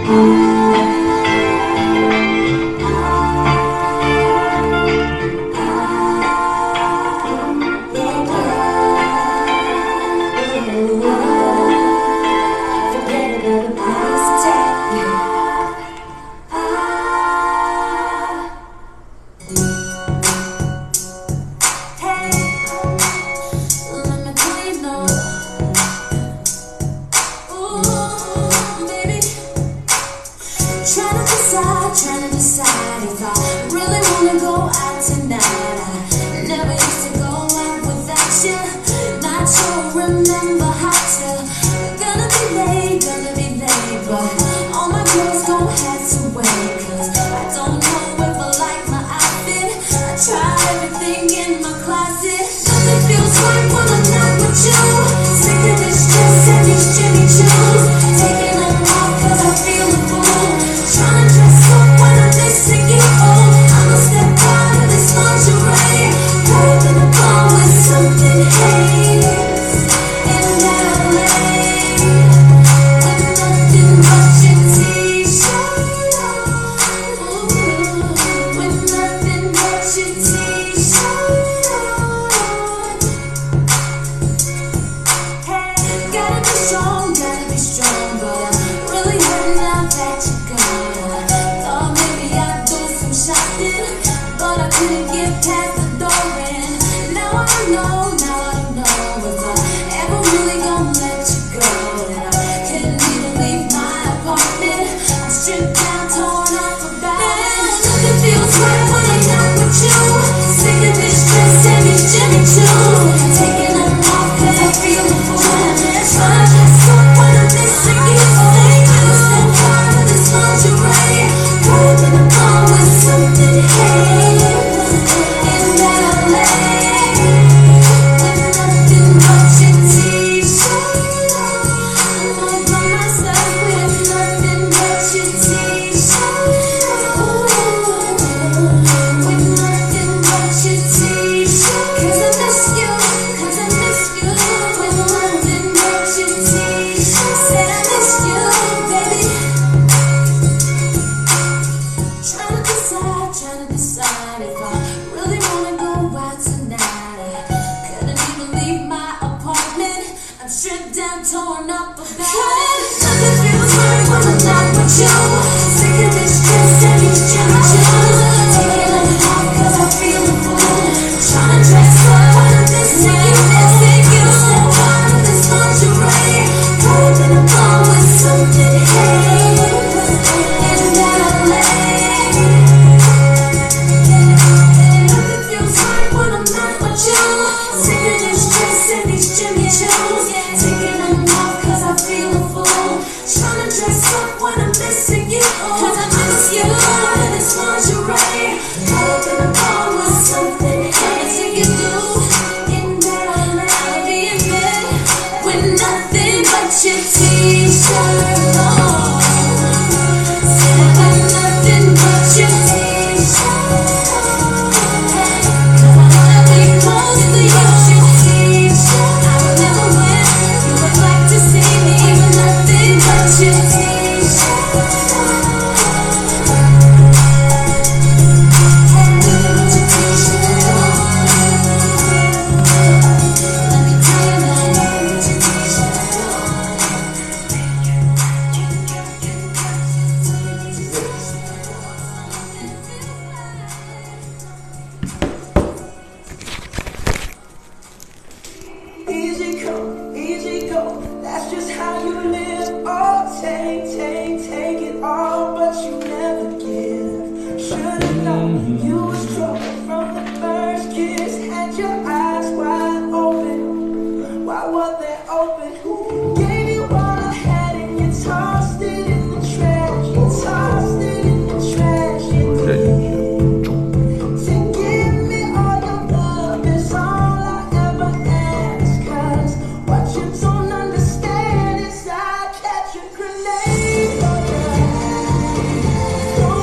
Throw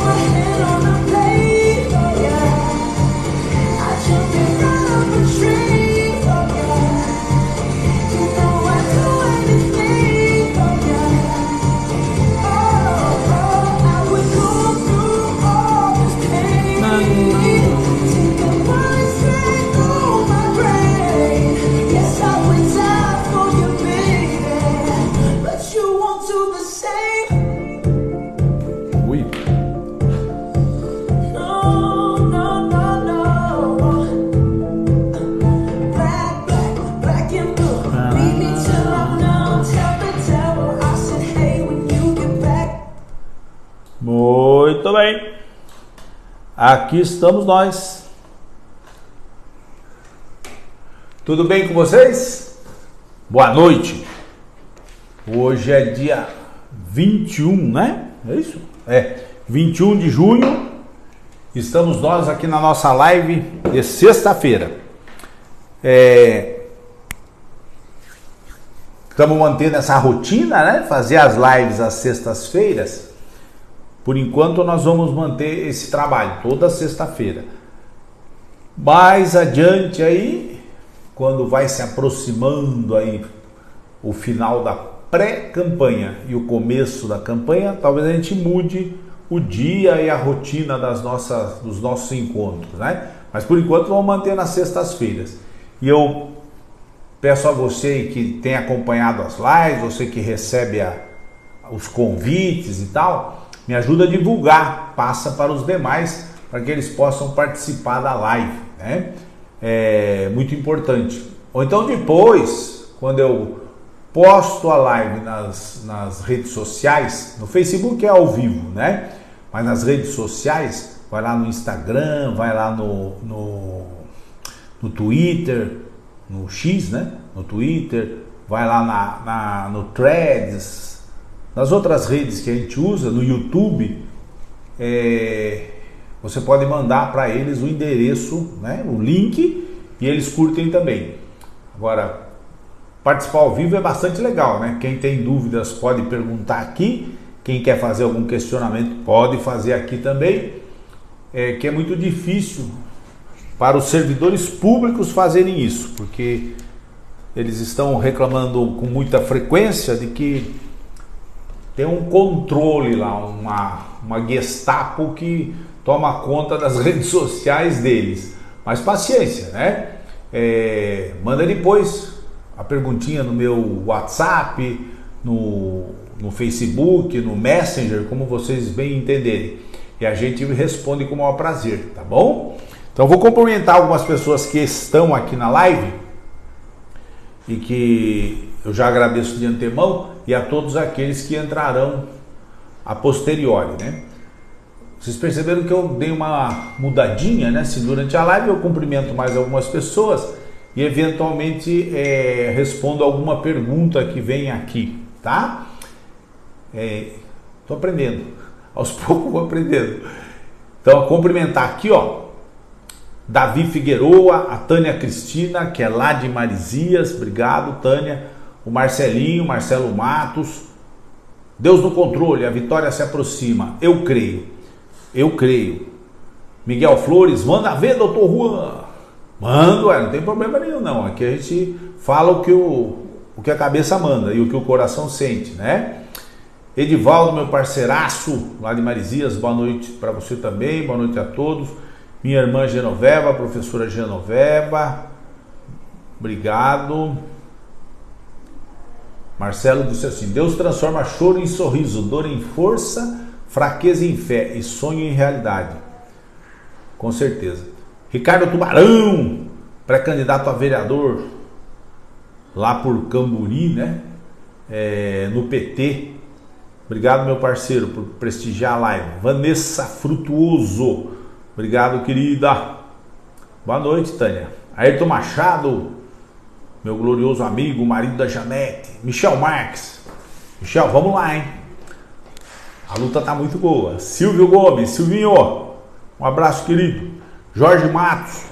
my head on a blade, Tudo bem? Aqui estamos nós. Tudo bem com vocês? Boa noite. Hoje é dia 21, né? É isso? 21 de junho. Estamos nós aqui na nossa live de sexta-feira. Estamos mantendo essa rotina, né? Fazer as lives às sextas-feiras. Por enquanto nós vamos manter esse trabalho toda sexta-feira. Mais adiante aí, quando vai se aproximando aí o final da pré-campanha e o começo da campanha, talvez a gente mude o dia e a rotina dos nossos encontros, né? Mas por enquanto vamos manter nas sextas-feiras. E eu peço a você que tem acompanhado as lives, você que recebe os convites e tal, me ajuda a divulgar, passa para os demais, para que eles possam participar da live, né? É muito importante. Ou então depois, quando eu posto a live nas redes sociais, no Facebook é ao vivo, né? Mas nas redes sociais, vai lá no Instagram, vai lá no Twitter, no X, né? No Twitter, vai lá no Threads, nas outras redes que a gente usa, no YouTube, você pode mandar para eles o endereço, né? O link, e eles curtem também. Agora, participar ao vivo é bastante legal, né? Quem tem dúvidas pode perguntar aqui, quem quer fazer algum questionamento pode fazer aqui também, que é muito difícil para os servidores públicos fazerem isso, porque eles estão reclamando com muita frequência de que tem um controle lá, uma Gestapo que toma conta das redes sociais deles. Mas paciência, né? Manda depois a perguntinha no meu WhatsApp, no Facebook, no Messenger, como vocês bem entenderem. E a gente responde com o maior prazer, tá bom? Então vou cumprimentar algumas pessoas que estão aqui na live e que eu já agradeço de antemão, e a todos aqueles que entrarão a posteriori, né? Vocês perceberam que eu dei uma mudadinha, né? Se durante a live eu cumprimento mais algumas pessoas e eventualmente respondo alguma pergunta que vem aqui, tá? Tô aprendendo, aos poucos vou aprendendo. Então, cumprimentar aqui, ó, Davi Figueroa, a Tânia Cristina, que é lá de Marizias, obrigado, Tânia. O Marcelinho, Marcelo Matos. Deus no controle, a vitória se aproxima. Eu creio. Miguel Flores, manda ver, doutor Juan. Mando, não tem problema nenhum não. Aqui a gente fala o que a cabeça manda e o que o coração sente, né? Edivaldo, meu parceiraço, lá de Marizias, boa noite para você também, boa noite a todos. Minha irmã Genoveva, professora Genoveva, obrigado. Marcelo disse assim: Deus transforma choro em sorriso, dor em força, fraqueza em fé e sonho em realidade. Com certeza. Ricardo Tubarão, pré-candidato a vereador lá por Camburi, né? No PT. Obrigado, meu parceiro, por prestigiar a live. Vanessa Frutuoso, obrigado, querida. Boa noite, Tânia. Ayrton Machado, meu glorioso amigo, marido da Janete. Michel Marques. Michel, vamos lá, hein? A luta tá muito boa. Silvio Gomes, Silvinho, um abraço, querido. Jorge Matos.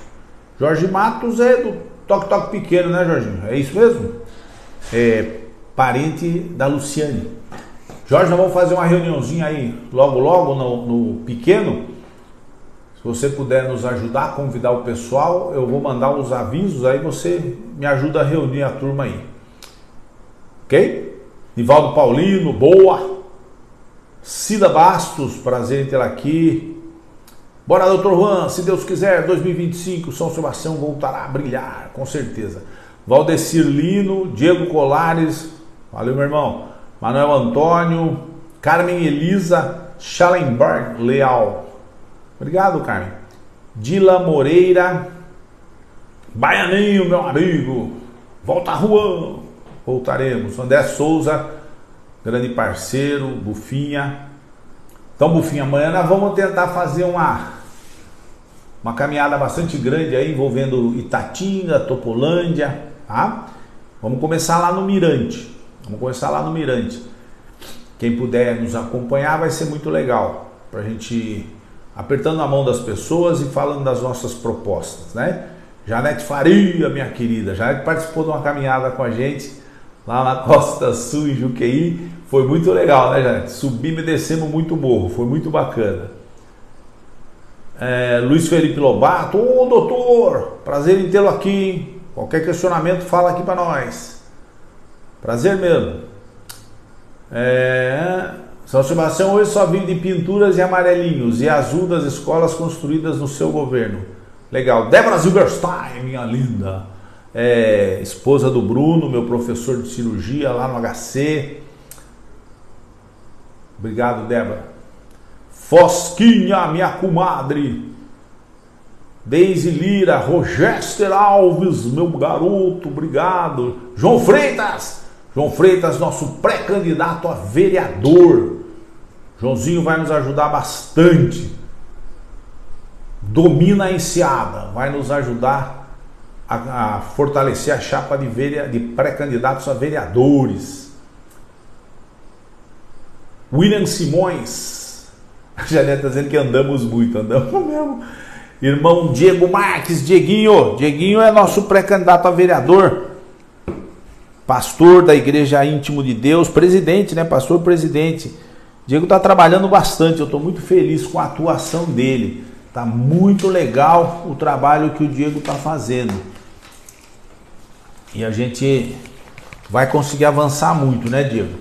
Jorge Matos é do Toque Pequeno, né, Jorginho? É isso mesmo? Parente da Luciane. Jorge, nós vamos fazer uma reuniãozinha aí logo no Pequeno. Se você puder nos ajudar, convidar o pessoal, eu vou mandar os avisos, aí você me ajuda a reunir a turma aí. Ok? Nivaldo Paulino, boa. Cida Bastos, prazer em tê-la aqui. Bora, doutor Juan, se Deus quiser, 2025, São Sebastião voltará a brilhar, com certeza. Valdecir Lino, Diego Colares, valeu, meu irmão. Manuel Antônio, Carmen Elisa Schallenberg Leal. Obrigado, Carmen. Dila Moreira, Baianinho, meu amigo. Volta, Juan. Voltaremos. André Souza, grande parceiro, Bufinha. Então, Bufinho, amanhã nós vamos tentar fazer uma caminhada bastante grande aí, envolvendo Itatinga, Topolândia, tá? Vamos começar lá no Mirante. Quem puder nos acompanhar vai ser muito legal, pra gente ir apertando a mão das pessoas e falando das nossas propostas, né? Janete Faria, minha querida, Janete participou de uma caminhada com a gente lá na Costa Sul, em Juqueí. Foi muito legal, né, Janete? Subimos e descemos muito morro, foi muito bacana. Luiz Felipe Lobato, ô doutor, prazer em tê-lo aqui. Qualquer questionamento, fala aqui para nós. Prazer mesmo. São Sebastião hoje só vive de pinturas e amarelinhos e azul das escolas construídas no seu governo. Legal. Débora Zilberstein, minha linda. Esposa do Bruno, meu professor de cirurgia lá no HC. Obrigado, Débora. Fosquinha, minha comadre. Deise Lira, Rogester Alves, meu garoto, obrigado. João Freitas, nosso pré-candidato a vereador. Joãozinho vai nos ajudar bastante. Domina a enseada, vai nos ajudar a fortalecer a chapa de pré-candidatos a vereadores. William Simões, a Janete está dizendo que andamos muito, mesmo. Irmão Diego Marques, Dieguinho é nosso pré-candidato a vereador, pastor da Igreja Íntimo de Deus, presidente, né? Pastor presidente. Diego está trabalhando bastante, eu estou muito feliz com a atuação dele. Tá muito legal o trabalho que o Diego está fazendo. E a gente vai conseguir avançar muito, né, Diego?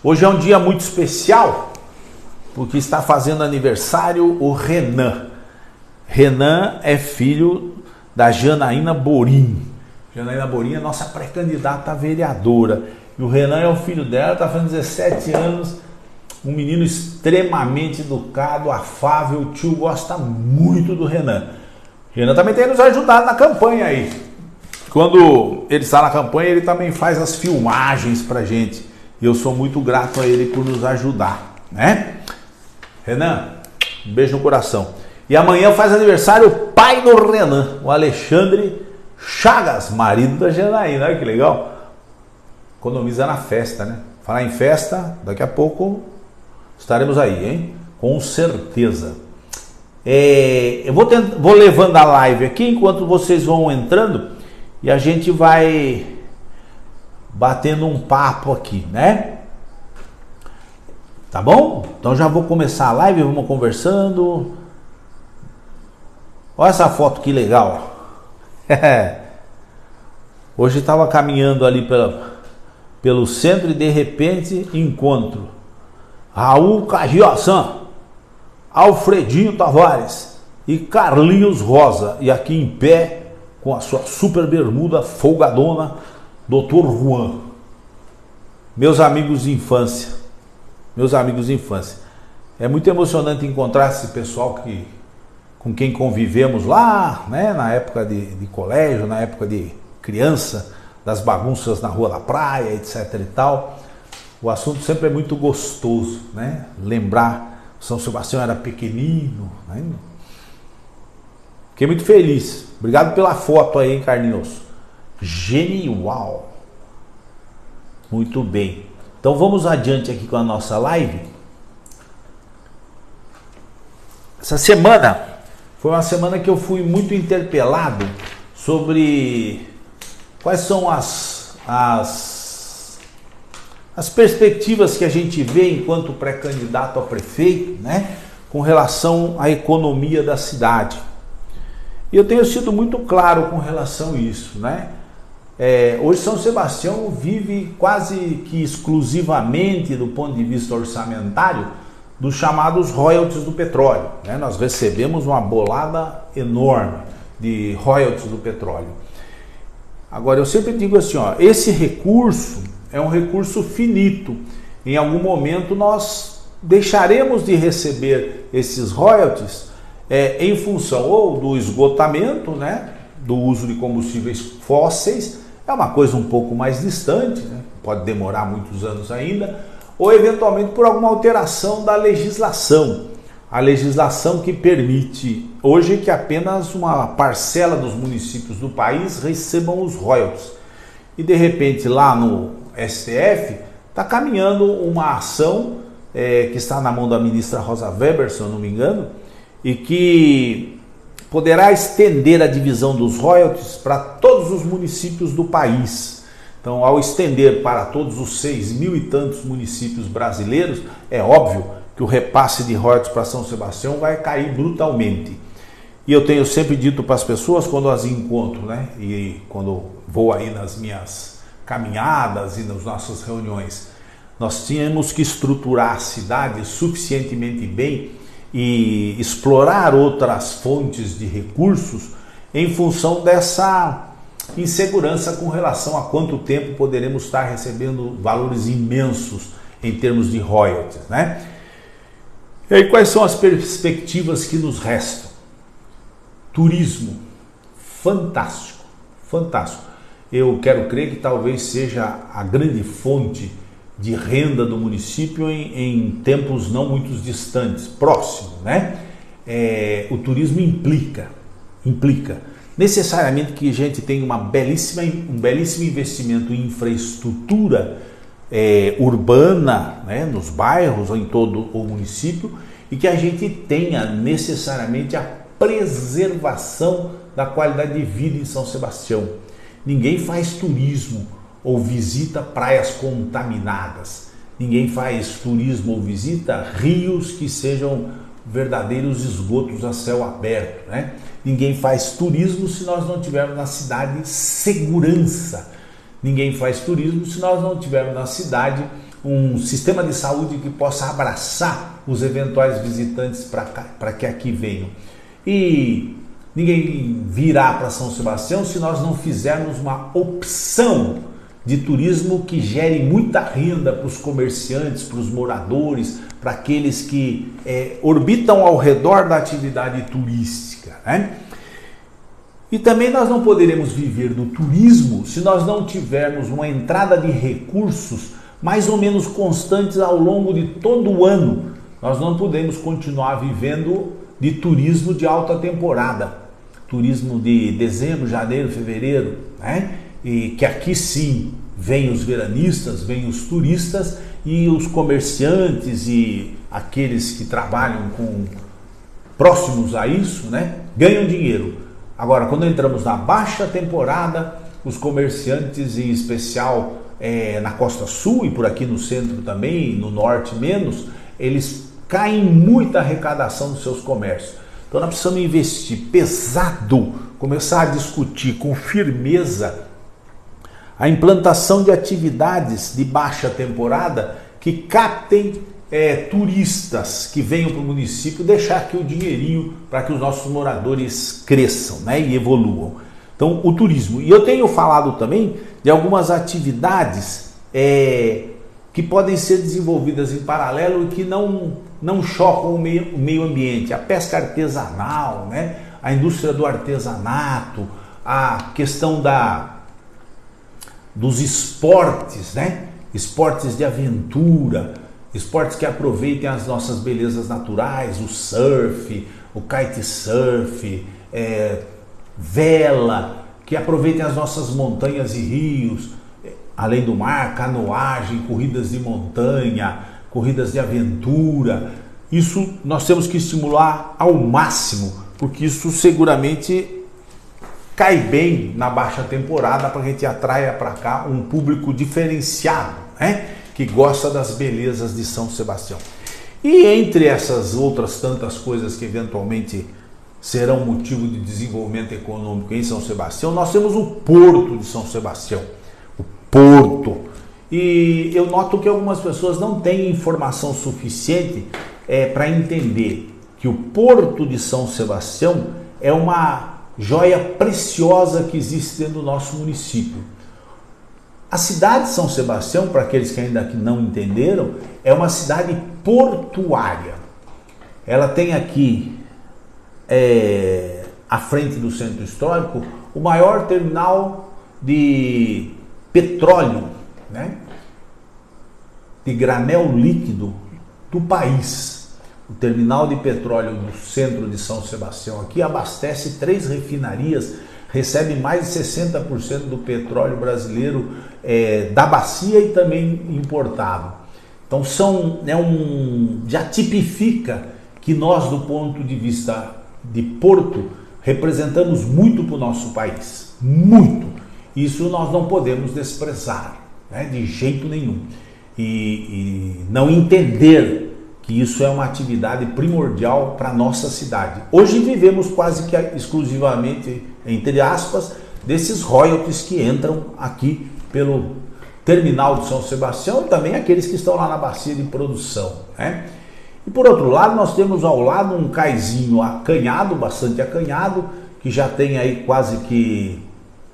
Hoje é um dia muito especial, porque está fazendo aniversário o Renan. Renan é filho da Janaína Borim. Janaína Borim é nossa pré-candidata a vereadora. E o Renan é o filho dela, está fazendo 17 anos. Um menino extremamente educado, afável. O tio gosta muito do Renan. O Renan também tem nos ajudado na campanha aí. Quando ele está na campanha, ele também faz as filmagens pra gente. E eu sou muito grato a ele por nos ajudar, né? Renan, um beijo no coração. E amanhã faz aniversário o pai do Renan, o Alexandre Chagas, marido da Janaína. Olha que legal. Economiza na festa, né? Falar em festa, daqui a pouco estaremos aí, hein? Com certeza. Eu vou levando a live aqui enquanto vocês vão entrando e a gente vai batendo um papo aqui, né? Tá bom? Então já vou começar a live, vamos conversando. Olha essa foto que legal. Hoje estava caminhando ali pelo centro e de repente encontro Raul Cagiossan, Alfredinho Tavares e Carlinhos Rosa. E aqui em pé, com a sua super bermuda folgadona, Dr. Juan. Meus amigos de infância. É muito emocionante encontrar esse pessoal com quem convivemos lá, né, na época de colégio, na época de criança, das bagunças na rua da praia, etc e tal. O assunto sempre é muito gostoso, né? Lembrar, São Sebastião era pequenino, né? Fiquei muito feliz. Obrigado pela foto aí, hein, Carlinhos? Genial. Muito bem. Então vamos adiante aqui com a nossa live. Essa semana foi uma semana que eu fui muito interpelado sobre quais são as perspectivas que a gente vê enquanto pré-candidato a prefeito, né, com relação à economia da cidade. E eu tenho sido muito claro com relação a isso, né? Hoje São Sebastião vive quase que exclusivamente, do ponto de vista orçamentário, dos chamados royalties do petróleo, né? Nós recebemos uma bolada enorme de royalties do petróleo. Agora, eu sempre digo assim, esse recurso é um recurso finito. Em algum momento nós deixaremos de receber esses royalties em função ou do esgotamento, né, do uso de combustíveis fósseis. É uma coisa um pouco mais distante, né? Pode demorar muitos anos ainda, ou eventualmente por alguma alteração da legislação. A legislação que permite hoje que apenas uma parcela dos municípios do país recebam os royalties. E de repente lá no STF está caminhando uma ação que está na mão da ministra Rosa Weber, se eu não me engano, e que poderá estender a divisão dos royalties para todos os municípios do país. Então, ao estender para todos os 6.000 e tantos municípios brasileiros, é óbvio que o repasse de royalties para São Sebastião vai cair brutalmente. E eu tenho sempre dito para as pessoas quando as encontro, né? E quando vou aí nas minhas caminhadas e nas nossas reuniões, nós tínhamos que estruturar a cidade suficientemente bem e explorar outras fontes de recursos em função dessa insegurança com relação a quanto tempo poderemos estar recebendo valores imensos em termos de royalties, né? E aí, quais são as perspectivas que nos restam? Turismo, fantástico, fantástico. Eu quero crer que talvez seja a grande fonte de renda do município em tempos não muito distantes, próximos, né? O turismo implica necessariamente que a gente tenha um belíssimo investimento em infraestrutura urbana, né, nos bairros ou em todo o município, e que a gente tenha necessariamente a preservação da qualidade de vida em São Sebastião. Ninguém faz turismo ou visita praias contaminadas. Ninguém faz turismo ou visita rios que sejam verdadeiros esgotos a céu aberto, né? Ninguém faz turismo se nós não tivermos na cidade segurança. Ninguém faz turismo se nós não tivermos na cidade um sistema de saúde que possa abraçar os eventuais visitantes para que aqui venham. E ninguém virá para São Sebastião se nós não fizermos uma opção de turismo que gere muita renda para os comerciantes, para os moradores, para aqueles que orbitam ao redor da atividade turística, né? E também nós não poderemos viver do turismo se nós não tivermos uma entrada de recursos mais ou menos constantes ao longo de todo o ano. Nós não podemos continuar vivendo de turismo de alta temporada, turismo de dezembro, janeiro, fevereiro, né? E que aqui sim vêm os veranistas, vêm os turistas e os comerciantes e aqueles que trabalham próximos a isso, né, ganham dinheiro. Agora, quando entramos na baixa temporada, os comerciantes, em especial na Costa Sul e por aqui no centro também, no norte menos, eles caem muita arrecadação dos seus comércios. Então nós precisamos investir pesado, começar a discutir com firmeza a implantação de atividades de baixa temporada que captem turistas que venham para o município, deixar aqui o dinheirinho para que os nossos moradores cresçam, né, e evoluam. Então, o turismo. E eu tenho falado também de algumas atividades que podem ser desenvolvidas em paralelo e que não chocam o meio ambiente. A pesca artesanal, né, a indústria do artesanato, a questão dos esportes, né, esportes de aventura, esportes que aproveitem as nossas belezas naturais, o surf, o kitesurf, vela, que aproveitem as nossas montanhas e rios, além do mar, canoagem, corridas de montanha, corridas de aventura. Isso nós temos que estimular ao máximo, porque isso seguramente cai bem na baixa temporada para que a gente atraia para cá um público diferenciado, né, que gosta das belezas de São Sebastião. E entre essas outras tantas coisas que eventualmente serão motivo de desenvolvimento econômico em São Sebastião, nós temos o Porto de São Sebastião, o Porto. E eu noto que algumas pessoas não têm informação suficiente para entender que o Porto de São Sebastião é uma joia preciosa que existe dentro do nosso município. A cidade de São Sebastião, para aqueles que ainda não entenderam, é uma cidade portuária. Ela tem aqui, à frente do centro histórico, o maior terminal de petróleo, né? de granel líquido do país. O terminal de petróleo do centro de São Sebastião aqui abastece 3 refinarias, recebe mais de 60% do petróleo brasileiro da bacia e também importado. Então já tipifica que nós, do ponto de vista de porto, representamos muito para o nosso país, muito. Isso nós não podemos desprezar, né, de jeito nenhum. E não entender que isso é uma atividade primordial para a nossa cidade. Hoje vivemos quase que exclusivamente, entre aspas, desses royalties que entram aqui pelo terminal de São Sebastião e também aqueles que estão lá na bacia de produção, né? E por outro lado, nós temos ao lado um caizinho acanhado, bastante acanhado, que já tem aí quase que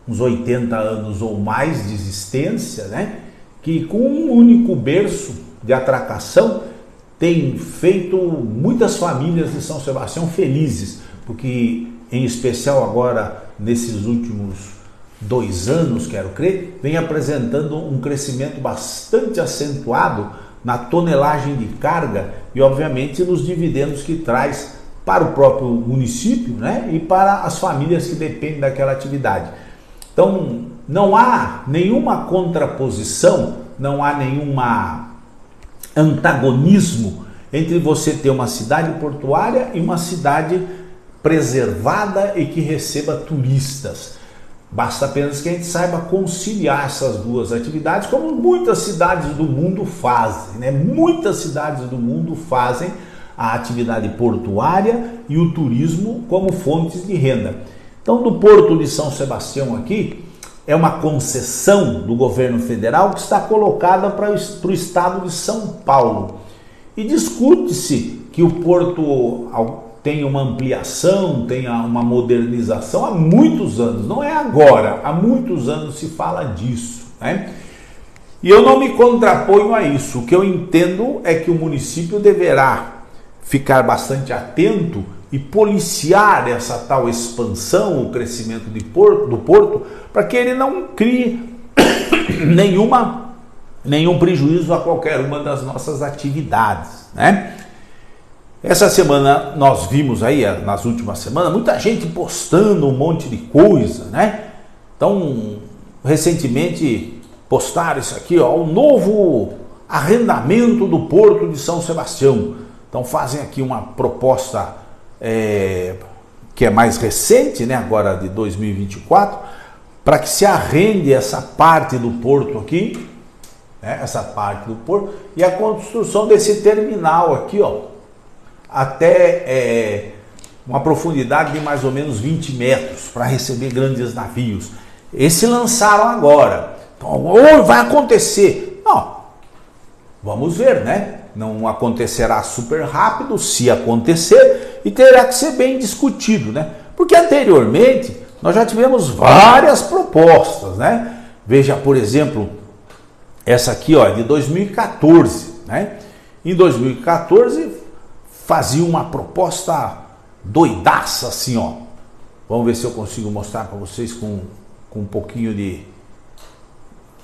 uns 80 anos ou mais de existência, né? Que com um único berço de atracação tem feito muitas famílias de São Sebastião felizes, porque em especial agora nesses últimos 2 anos, quero crer, vem apresentando um crescimento bastante acentuado na tonelagem de carga e obviamente nos dividendos que traz para o próprio município, né, e para as famílias que dependem daquela atividade. Então não há nenhuma contraposição, não há nenhuma antagonismo entre você ter uma cidade portuária e uma cidade preservada e que receba turistas. Basta apenas que a gente saiba conciliar essas duas atividades, como muitas cidades do mundo fazem, né? Muitas cidades do mundo fazem a atividade portuária e o turismo como fontes de renda. Então, do Porto de São Sebastião aqui, é uma concessão do governo federal que está colocada para o estado de São Paulo. E discute-se que o porto tenha uma ampliação, tenha uma modernização há muitos anos, não é agora, há muitos anos se fala disso, né? E eu não me contraponho a isso. O que eu entendo é que o município deverá ficar bastante atento e policiar essa tal expansão, o crescimento do porto, para que ele não crie nenhum prejuízo a qualquer uma das nossas atividades, né? Essa semana nós vimos aí, nas últimas semanas, muita gente postando um monte de coisa, né? Então, recentemente postaram isso aqui, ó, o novo arrendamento do Porto de São Sebastião. Então fazem aqui uma proposta que é mais recente, né, agora de 2024, para que se arrende essa parte do porto aqui, né, essa parte do porto, e a construção desse terminal aqui, ó, até uma profundidade de mais ou menos 20 metros para receber grandes navios. Esse lançaram agora. Então, vai acontecer. Não, vamos ver, né? Não acontecerá super rápido, se acontecer, e terá que ser bem discutido, né? Porque anteriormente nós já tivemos várias propostas, né? Veja, por exemplo, essa aqui, ó, de 2014, né? Em 2014 fazia uma proposta doidaça assim, ó. Vamos ver se eu consigo mostrar para vocês com um pouquinho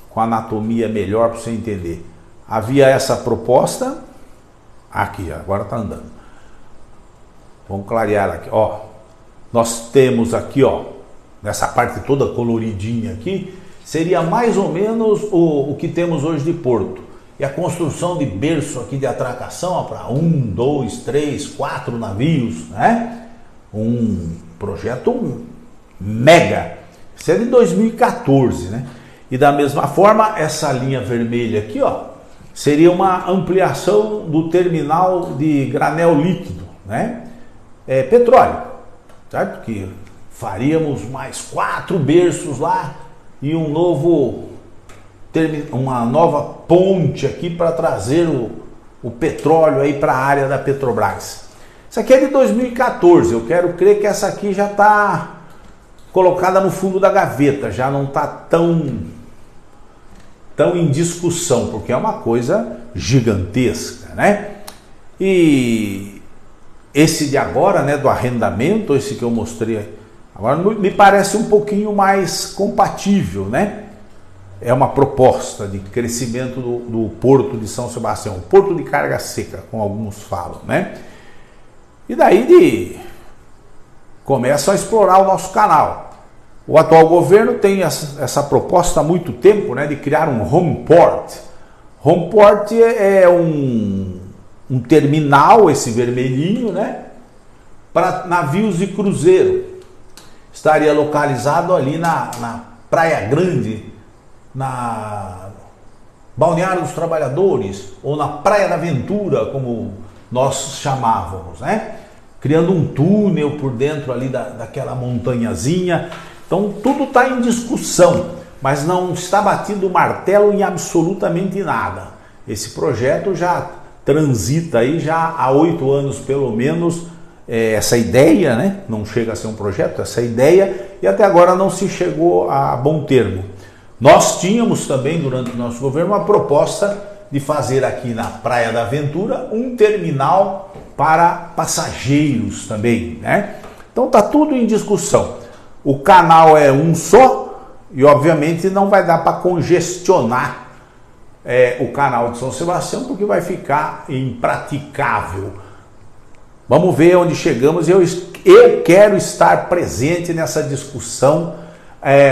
com anatomia melhor para você entender. Havia essa proposta aqui, agora está andando. Vamos clarear aqui, ó. Nós temos aqui, ó, nessa parte toda coloridinha aqui, seria mais ou menos o que temos hoje de porto. E a construção de berço aqui de atracação para 1, 2, 3, 4 navios, né? Um projeto mega. Isso é de 2014, né? E da mesma forma, essa linha vermelha aqui, ó, seria uma ampliação do terminal de granel líquido, né? Petróleo, certo? Que faríamos mais 4 berços lá e uma nova ponte aqui para trazer o petróleo aí para a área da Petrobras. Isso aqui é de 2014, eu quero crer que essa aqui já está colocada no fundo da gaveta, já não está tão em discussão, porque é uma coisa gigantesca, né? E esse de agora, né, do arrendamento, esse que eu mostrei agora, me parece um pouquinho mais compatível, né? é uma proposta de crescimento do Porto de São Sebastião, o Porto de carga seca, como alguns falam, né? E daí começam a explorar o nosso canal. O atual governo tem essa proposta há muito tempo, né, de criar um home port. Home port é um terminal, esse vermelhinho, né, para navios de cruzeiro. Estaria localizado ali na Praia Grande, na Balneário dos Trabalhadores, ou na Praia da Aventura, como nós chamávamos, né? Criando um túnel por dentro ali daquela montanhazinha. Então tudo está em discussão, mas não está batido o martelo em absolutamente nada. Esse projeto já transita aí já há 8 anos pelo menos, essa ideia, né? Não chega a ser um projeto, essa ideia, e até agora não se chegou a bom termo. Nós tínhamos também, durante o nosso governo, uma proposta de fazer aqui na Praia da Aventura um terminal para passageiros também, né? Então está tudo em discussão. O canal é um só e obviamente não vai dar para congestionar o canal de São Sebastião, porque vai ficar impraticável. Vamos ver onde chegamos. Eu quero estar presente nessa discussão,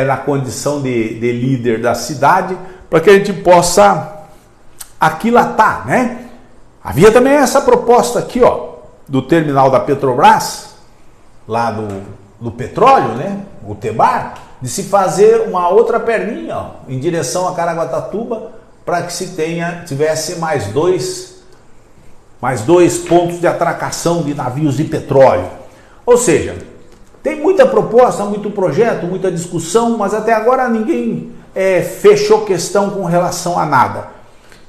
na condição de líder da cidade, para que a gente possa aquilatar, né? Havia também essa proposta aqui, ó, do terminal da Petrobras, lá do petróleo, né? O Tebar, de se fazer uma outra perninha, ó, em direção a Caraguatatuba, para que se tivesse mais dois pontos de atracação de navios de petróleo. Ou seja, tem muita proposta, muito projeto, muita discussão, mas até agora ninguém fechou questão com relação a nada.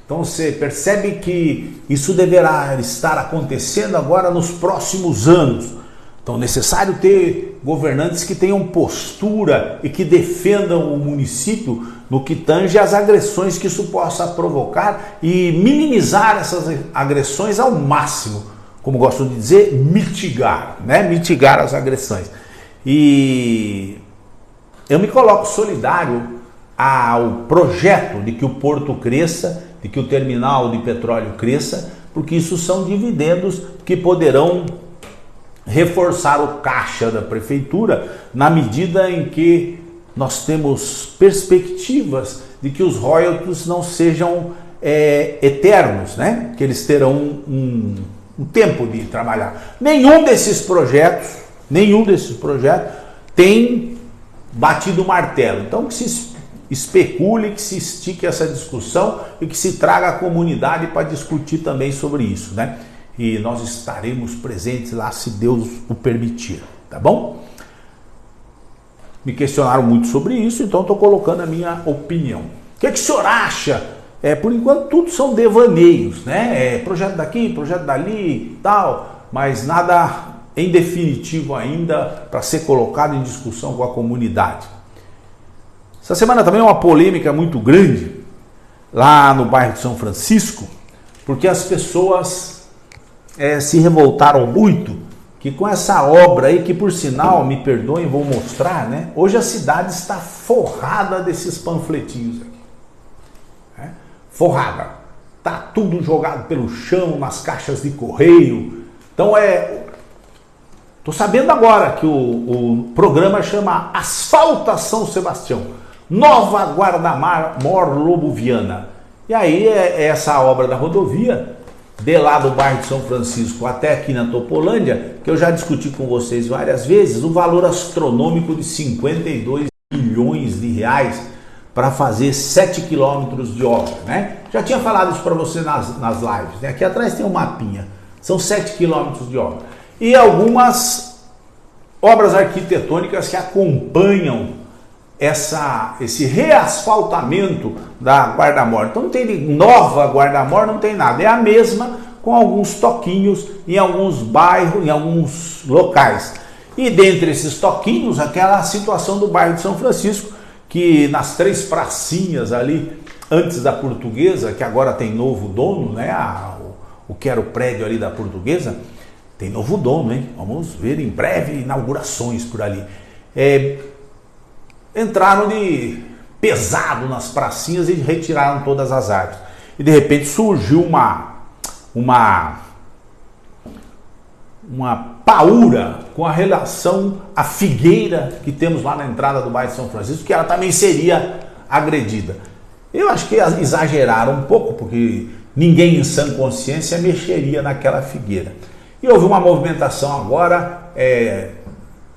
Então você percebe que isso deverá estar acontecendo agora nos próximos anos. Então é necessário ter governantes que tenham postura e que defendam o município no que tange às agressões que isso possa provocar e minimizar essas agressões ao máximo. Como gosto de dizer, mitigar, né? Mitigar as agressões. E eu me coloco solidário ao projeto de que o porto cresça, de que o terminal de petróleo cresça, porque isso são dividendos que poderão reforçar o caixa da prefeitura na medida em que nós temos perspectivas de que os royalties não sejam eternos, né? Que eles terão um tempo de trabalhar. Nenhum desses projetos tem batido o martelo. Então que se especule, que se estique essa discussão e que se traga a comunidade para discutir também sobre isso, né? E nós estaremos presentes lá se Deus o permitir, tá bom? Me questionaram muito sobre isso, então estou colocando a minha opinião. O que o senhor acha? Por enquanto tudo são devaneios, né? Projeto daqui, projeto dali, tal, mas nada em definitivo ainda para ser colocado em discussão com a comunidade. Essa semana também é uma polêmica muito grande lá no bairro de São Francisco, porque as pessoas se revoltaram muito que com essa obra aí, que por sinal, me perdoem, vou mostrar, né? Hoje a cidade está forrada desses panfletinhos aqui. Forrada. Tá tudo jogado pelo chão, nas caixas de correio. Então tô sabendo agora que o programa chama Asfalta São Sebastião, Nova Guarda-Mor Lobo Viana. E aí essa obra da rodovia, de lá do bairro de São Francisco até aqui na Topolândia, que eu já discuti com vocês várias vezes, o valor astronômico de 52 milhões de reais para fazer 7 quilômetros de obra, né? Já tinha falado isso para você nas lives, né? Aqui atrás tem um mapinha, são 7 quilômetros de obra. E algumas obras arquitetônicas que acompanham esse reasfaltamento da Guarda-Mor. Então não tem nova Guarda-Mor, não tem nada, é a mesma, com alguns toquinhos em alguns bairros, em alguns locais. E dentre esses toquinhos, aquela situação do bairro de São Francisco, que nas 3 pracinhas ali, antes da Portuguesa, que agora tem novo dono, né? O que era o prédio ali da Portuguesa, tem novo dono, hein? Vamos ver em breve inaugurações por ali. Entraram de pesado nas pracinhas e retiraram todas as árvores. E de repente surgiu uma paura com a relação à figueira que temos lá na entrada do bairro de São Francisco, que ela também seria agredida. Eu acho que exageraram um pouco, porque ninguém em sã consciência mexeria naquela figueira. E houve uma movimentação agora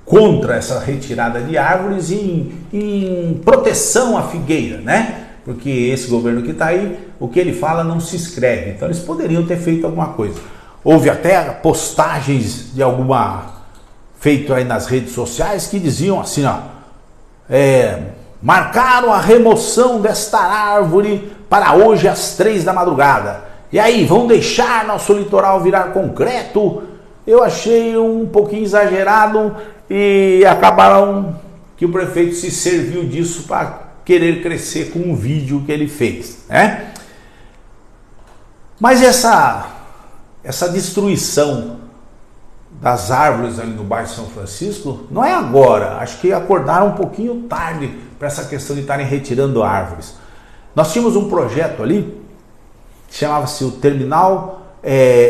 contra essa retirada de árvores em proteção à figueira, né? Porque esse governo que está aí, o que ele fala não se escreve. Então eles poderiam ter feito alguma coisa. Houve até postagens de feito aí nas redes sociais que diziam assim, ó, marcaram a remoção desta árvore para hoje às 3 da madrugada. E aí, vão deixar nosso litoral virar concreto? Eu achei um pouquinho exagerado e acabaram que o prefeito se serviu disso para querer crescer com um vídeo que ele fez, né? Mas essa destruição das árvores ali no bairro São Francisco não é agora. Acho que acordaram um pouquinho tarde para essa questão de estarem retirando árvores. Nós tínhamos um projeto ali, chamava-se o terminal,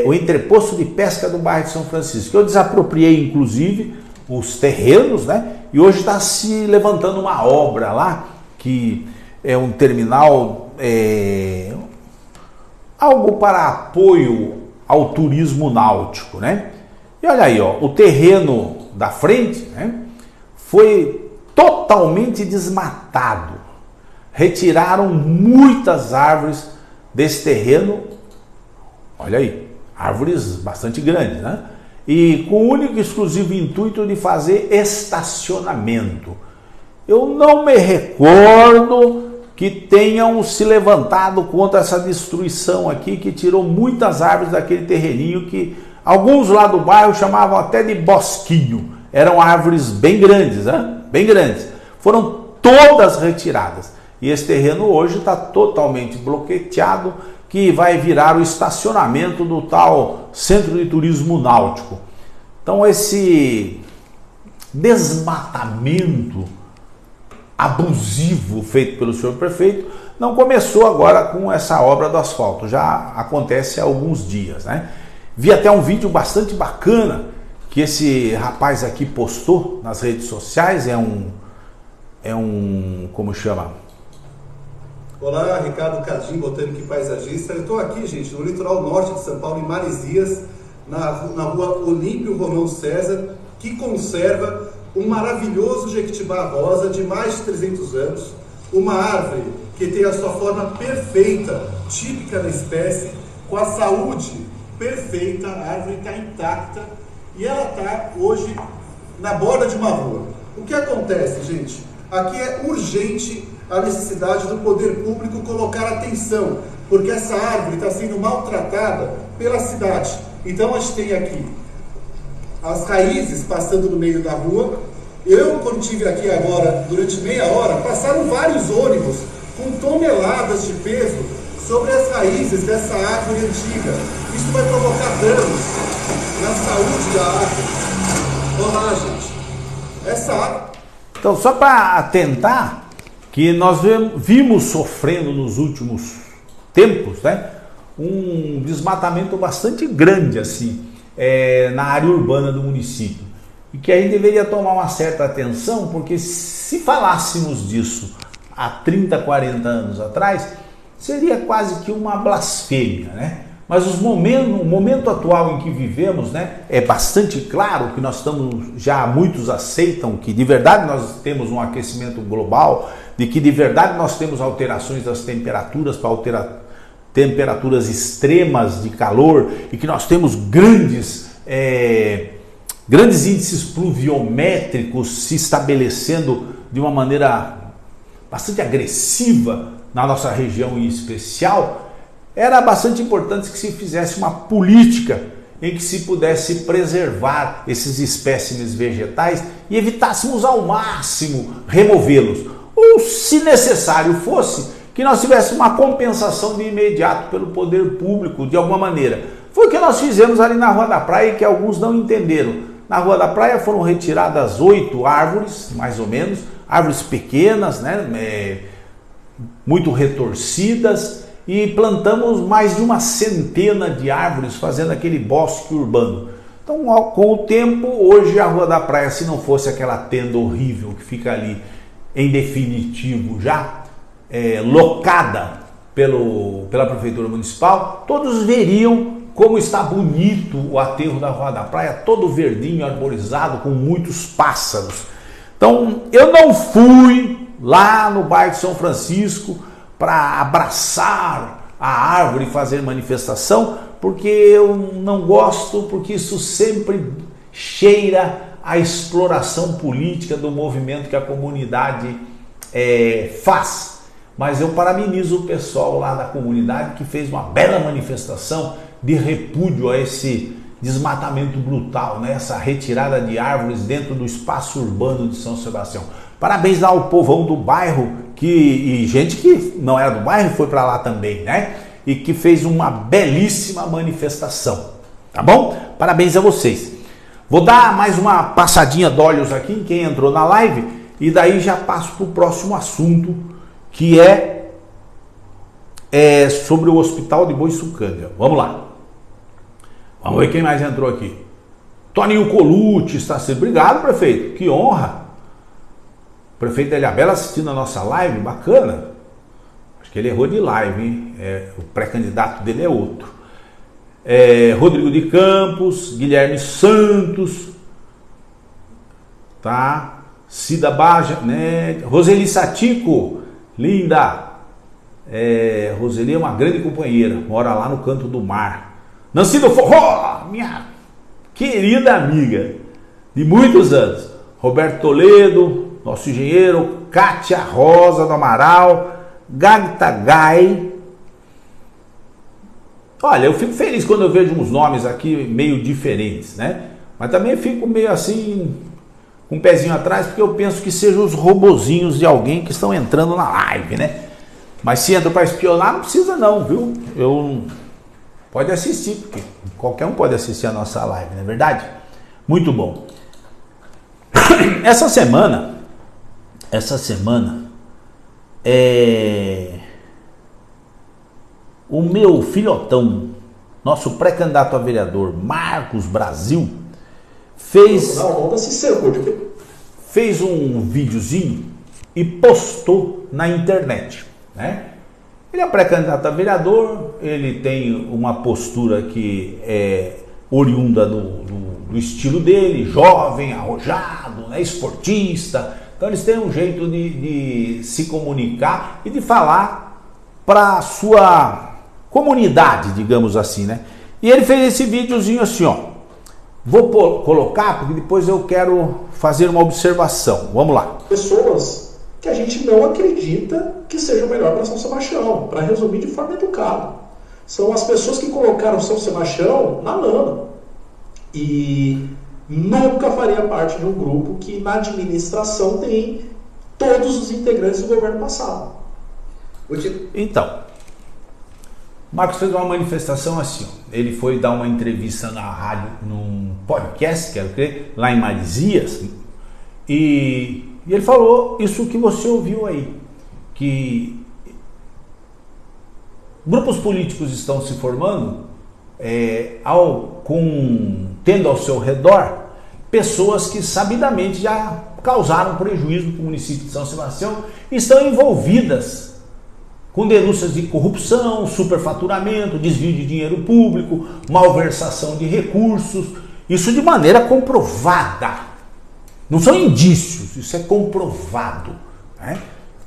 o entreposto de pesca do bairro de São Francisco. Eu desapropriei inclusive os terrenos, né? E hoje está se levantando uma obra lá, que é um terminal, algo para apoio ao turismo náutico, né? E olha aí, ó, o terreno da frente, né, foi totalmente desmatado. Retiraram muitas árvores desse terreno. Olha aí, árvores bastante grandes, né? E com o único e exclusivo intuito de fazer estacionamento. Eu não me recordo que tenham se levantado contra essa destruição aqui, que tirou muitas árvores daquele terreninho que alguns lá do bairro chamavam até de bosquinho. Eram árvores bem grandes, né? Bem grandes. Foram todas retiradas. E esse terreno hoje está totalmente bloqueado, que vai virar o estacionamento do tal Centro de Turismo Náutico. Então esse desmatamento abusivo feito pelo senhor prefeito não começou agora com essa obra do asfalto, já acontece há alguns dias, né? Vi até um vídeo bastante bacana que esse rapaz aqui postou nas redes sociais, como chama? Olá, Ricardo Cadim, botânico e paisagista. Eu estou aqui, gente, no litoral norte de São Paulo, em Maresias, na rua Olímpio Romão César, que conserva um maravilhoso jequitibá rosa de mais de 300 anos, uma árvore que tem a sua forma perfeita, típica da espécie, com a saúde perfeita, a árvore está intacta e ela está hoje na borda de uma rua. O que acontece, gente? Aqui é urgente a necessidade do poder público colocar atenção, porque essa árvore está sendo maltratada pela cidade. Então a gente tem aqui as raízes passando no meio da rua. Eu, quando estive aqui agora, durante meia hora, passaram vários ônibus com toneladas de peso sobre as raízes dessa árvore antiga. Isso vai provocar danos na saúde da árvore. Olá, gente. Essa árvore... Então, só para atentar que nós vimos sofrendo nos últimos tempos, né, um desmatamento bastante grande assim, na área urbana do município. E que a gente deveria tomar uma certa atenção, porque se falássemos disso há 30, 40 anos atrás, seria quase que uma blasfêmia, né? Mas o momento atual em que vivemos, né, é bastante claro que nós estamos, já muitos aceitam que de verdade nós temos um aquecimento global, de que de verdade nós temos alterações das temperaturas para temperaturas extremas de calor e que nós temos grandes índices pluviométricos se estabelecendo de uma maneira bastante agressiva na nossa região em especial. Era bastante importante que se fizesse uma política em que se pudesse preservar esses espécimes vegetais e evitássemos ao máximo removê-los. Ou, se necessário fosse, que nós tivéssemos uma compensação de imediato pelo poder público, de alguma maneira. Foi o que nós fizemos ali na Rua da Praia, que alguns não entenderam. Na Rua da Praia foram retiradas 8 árvores, mais ou menos, árvores pequenas, né? muito retorcidas, e plantamos mais de uma centena de árvores fazendo aquele bosque urbano. Então, com o tempo, hoje a Rua da Praia, se não fosse aquela tenda horrível que fica ali, em definitivo já locada pela Prefeitura Municipal, todos veriam como está bonito o aterro da Rua da Praia, todo verdinho, arborizado, com muitos pássaros. Então, eu não fui lá no bairro de São Francisco para abraçar a árvore e fazer manifestação, porque eu não gosto, porque isso sempre cheira a exploração política do movimento que a comunidade faz. Mas eu parabenizo o pessoal lá da comunidade que fez uma bela manifestação de repúdio a esse desmatamento brutal, né? Essa retirada de árvores dentro do espaço urbano de São Sebastião. Parabéns lá ao povão do bairro, e gente que não era do bairro foi para lá também, né? E que fez uma belíssima manifestação, tá bom? Parabéns a vocês. Vou dar mais uma passadinha de olhos aqui em quem entrou na live e daí já passo para o próximo assunto, que é sobre o Hospital de Boiçucanga. Vamos lá. Vamos ver quem mais entrou aqui. Toninho Colucci está sendo. Obrigado, prefeito. Que honra. O prefeito da Ilhabela assistindo a nossa live. Bacana. Acho que ele errou de live, hein? O pré-candidato dele é outro. Rodrigo de Campos, Guilherme Santos, tá? Cida Baja, né? Roseli Satico, linda. Roseli é uma grande companheira, mora lá no Canto do Mar. Nancy do Forró, minha querida amiga de muitos anos. Roberto Toledo, nosso engenheiro. Kátia Rosa do Amaral, Gagta Gai. Olha, eu fico feliz quando eu vejo uns nomes aqui meio diferentes, né? Mas também fico meio assim, com um pezinho atrás, porque eu penso que sejam os robozinhos de alguém que estão entrando na live, né? Mas se entra para espionar, não precisa não, viu? Pode assistir, porque qualquer um pode assistir a nossa live, não é verdade? Muito bom. Essa semana, o meu filhotão, nosso pré-candidato a vereador, Marcos Brasil, fez um videozinho e postou na internet, né? Ele é pré-candidato a vereador, ele tem uma postura que é oriunda do estilo dele, jovem, arrojado, né, esportista. Então eles têm um jeito de se comunicar e de falar para a sua comunidade, digamos assim, né? E ele fez esse videozinho assim, ó. Vou colocar porque depois eu quero fazer uma observação. Vamos lá. Pessoas que a gente não acredita que seja o melhor para São Sebastião, para resumir de forma educada. São as pessoas que colocaram São Sebastião na lama. E nunca faria parte de um grupo que na administração tem todos os integrantes do governo passado. Então, Marcos fez uma manifestação assim, ó. Ele foi dar uma entrevista na rádio, num podcast, quero crer, lá em Marizias, e ele falou isso que você ouviu aí, que grupos políticos estão se formando tendo ao seu redor pessoas que sabidamente já causaram prejuízo para o município de São Sebastião e estão envolvidas com denúncias de corrupção, superfaturamento, desvio de dinheiro público, malversação de recursos, isso de maneira comprovada. Não são indícios, isso é comprovado, né?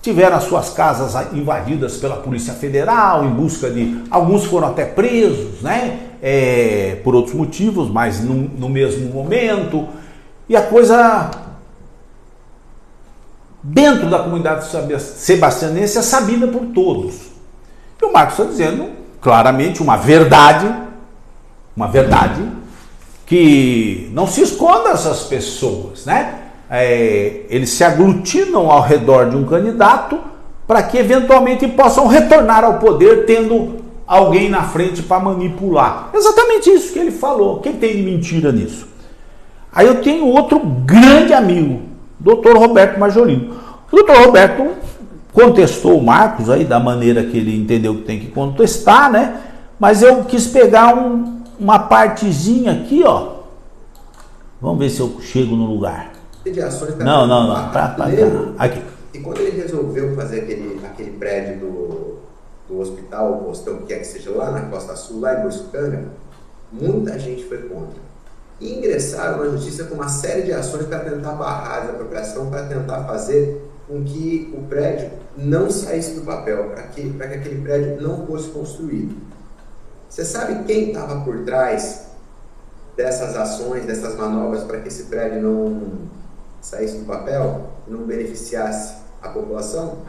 Tiveram as suas casas invadidas pela Polícia Federal em busca de... Alguns foram até presos, né? Por outros motivos, mas no mesmo momento. E a coisa dentro da comunidade sebastianense é sabida por todos. E o Marcos está dizendo claramente uma verdade que não se esconda essas pessoas, né? Eles se aglutinam ao redor de um candidato para que eventualmente possam retornar ao poder tendo alguém na frente para manipular. Exatamente isso que ele falou. Quem tem de mentira nisso? Aí eu tenho outro grande amigo, Dr. Roberto Majorino. O Dr. Roberto contestou o Marcos aí da maneira que ele entendeu que tem que contestar, né? Mas eu quis pegar uma partezinha aqui, ó. Vamos ver se eu chego no lugar. Não, pra cá. Aqui. E quando ele resolveu fazer aquele prédio do hospital, o postão, que seja lá na Costa Sul, lá em Boiçucanga, muita gente foi contra. E ingressaram na justiça com uma série de ações para tentar barrar a apropriação, para tentar fazer com que o prédio não saísse do papel, para que aquele prédio não fosse construído. Você sabe quem estava por trás dessas ações, dessas manobras, para que esse prédio não saísse do papel, não beneficiasse a população?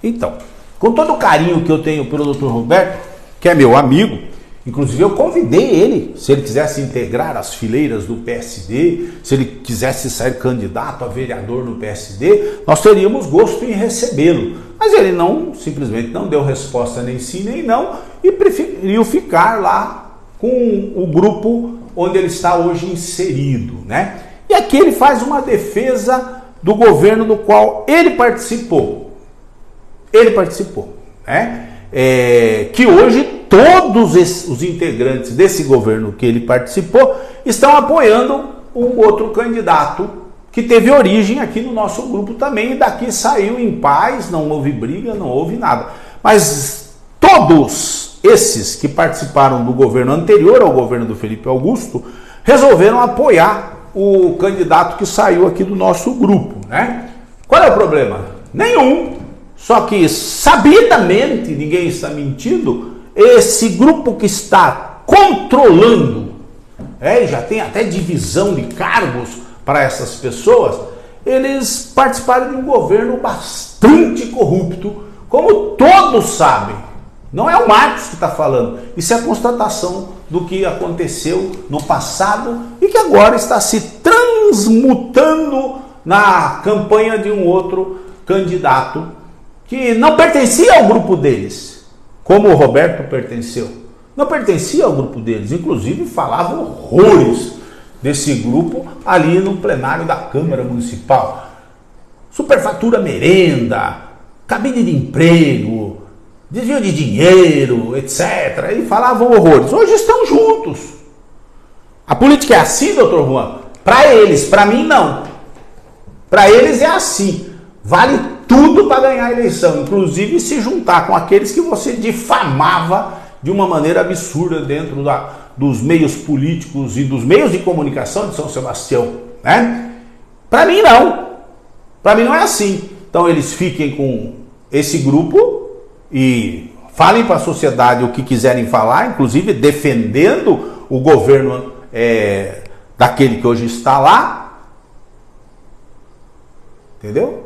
Então, com todo o carinho que eu tenho pelo Dr. Roberto, que é meu amigo, inclusive eu convidei ele, se ele quisesse integrar as fileiras do PSD, se ele quisesse ser candidato a vereador no PSD, nós teríamos gosto em recebê-lo. Mas ele simplesmente não deu resposta nem sim nem não e preferiu ficar lá com o grupo onde ele está hoje inserido, né? E aqui ele faz uma defesa do governo do qual ele participou. Né? Que hoje todos os integrantes desse governo que ele participou estão apoiando um outro candidato que teve origem aqui no nosso grupo também, e daqui saiu em paz, não houve briga, não houve nada. Mas todos esses que participaram do governo anterior ao governo do Felipe Augusto resolveram apoiar o candidato que saiu aqui do nosso grupo, né? Qual é o problema? Nenhum. Só que, sabidamente, ninguém está mentindo, esse grupo que está controlando, já tem até divisão de cargos para essas pessoas, eles participaram de um governo bastante corrupto, como todos sabem. Não é o Marcos que está falando, isso é a constatação do que aconteceu no passado e que agora está se transmutando na campanha de um outro candidato que não pertencia ao grupo deles, como o Roberto pertenceu. Não pertencia ao grupo deles, inclusive falava horrores desse grupo ali no plenário da Câmara Municipal. Superfatura merenda, cabine de emprego, desvio de dinheiro, etc. E falavam horrores. Hoje estão juntos. A política é assim, doutor Juan? Para eles, para mim não. Para eles é assim. Vale tudo para ganhar a eleição, inclusive se juntar com aqueles que você difamava de uma maneira absurda dentro dos meios políticos e dos meios de comunicação de São Sebastião, né? Para mim não. Para mim não é assim. Então eles fiquem com esse grupo e falem para a sociedade o que quiserem falar, inclusive defendendo o governo daquele que hoje está lá. Entendeu?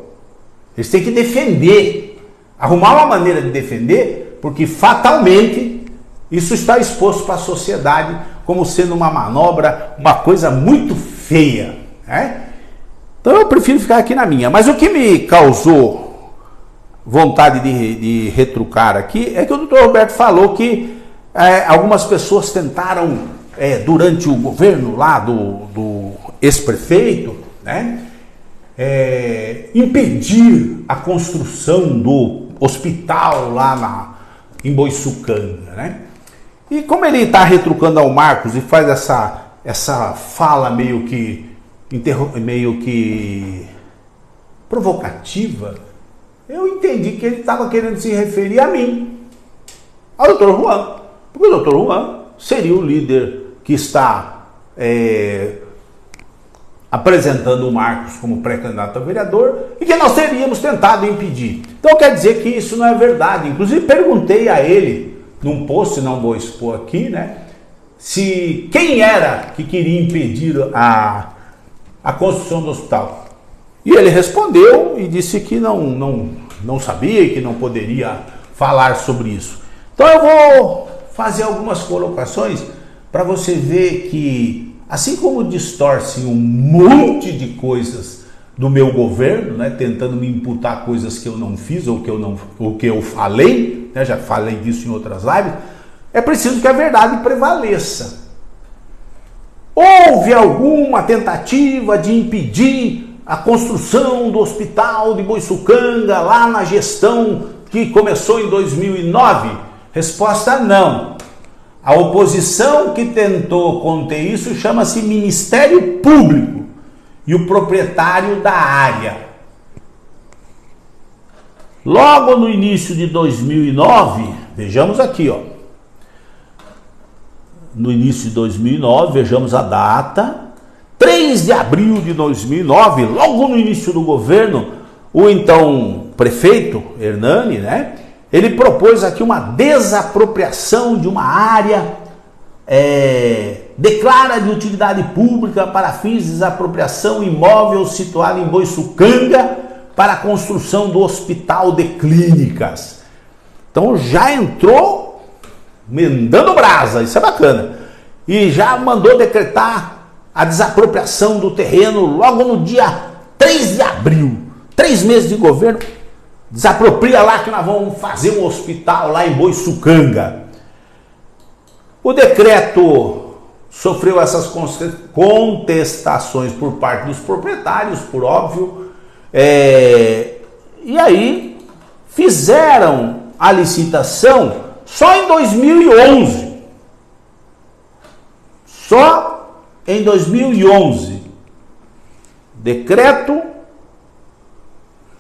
Eles têm que defender, arrumar uma maneira de defender, porque fatalmente isso está exposto para a sociedade como sendo uma manobra, uma coisa muito feia, né? Então eu prefiro ficar aqui na minha. Mas o que me causou vontade de retrucar aqui é que o doutor Roberto falou que algumas pessoas tentaram, durante o governo lá do ex-prefeito, né? Impedir a construção do hospital lá em Boiçucanga, né? E como ele está retrucando ao Marcos e faz essa fala meio que provocativa, eu entendi que ele estava querendo se referir a mim, ao Dr. Juan, porque o Dr. Juan seria o líder que está apresentando o Marcos como pré-candidato a vereador e que nós teríamos tentado impedir. Então quer dizer que isso não é verdade. Inclusive perguntei a ele num post, não vou expor aqui, né, se quem era que queria impedir a construção do hospital. E ele respondeu e disse que não sabia e que não poderia falar sobre isso. Então eu vou fazer algumas colocações para você ver que assim como distorcem um monte de coisas do meu governo, né, tentando me imputar coisas que eu não fiz ou que eu falei, né, já falei disso em outras lives, é preciso que a verdade prevaleça. Houve alguma tentativa de impedir a construção do hospital de Boiçucanga lá na gestão que começou em 2009? Resposta: não. A oposição que tentou conter isso chama-se Ministério Público e o proprietário da área. Logo no início de 2009, vejamos aqui, ó. No início de 2009, vejamos a data, 3 de abril de 2009, logo no início do governo, o então prefeito Hernani, né? Ele propôs aqui uma desapropriação de uma área, declara de utilidade pública para fins de desapropriação imóvel situado em Boiçucanga para a construção do Hospital de Clínicas. Então já entrou mandando brasa, isso é bacana. E já mandou decretar a desapropriação do terreno logo no dia 3 de abril. 3 meses de governo, desapropria lá que nós vamos fazer um hospital lá em Boiçucanga. O decreto sofreu essas contestações por parte dos proprietários, por óbvio, e aí fizeram a licitação só em 2011. Só em 2011. Decreto,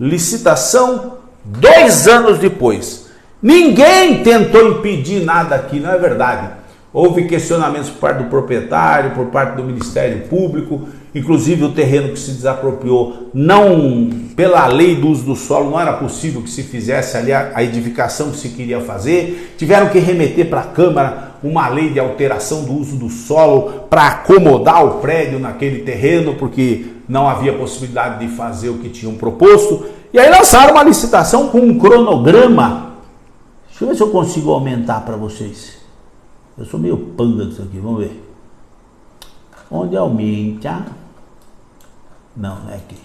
licitação, 2 anos depois. Ninguém tentou impedir nada aqui, não é verdade? Houve questionamentos por parte do proprietário, por parte do Ministério Público, inclusive o terreno que se desapropriou, não, pela lei do uso do solo, não era possível que se fizesse ali a edificação que se queria fazer. Tiveram que remeter para a Câmara uma lei de alteração do uso do solo para acomodar o prédio naquele terreno, porque não havia possibilidade de fazer o que tinham proposto. E aí lançaram uma licitação com um cronograma. Deixa eu ver se eu consigo aumentar para vocês. Eu sou meio panga disso aqui, vamos ver. Onde aumenta? Não, é aqui.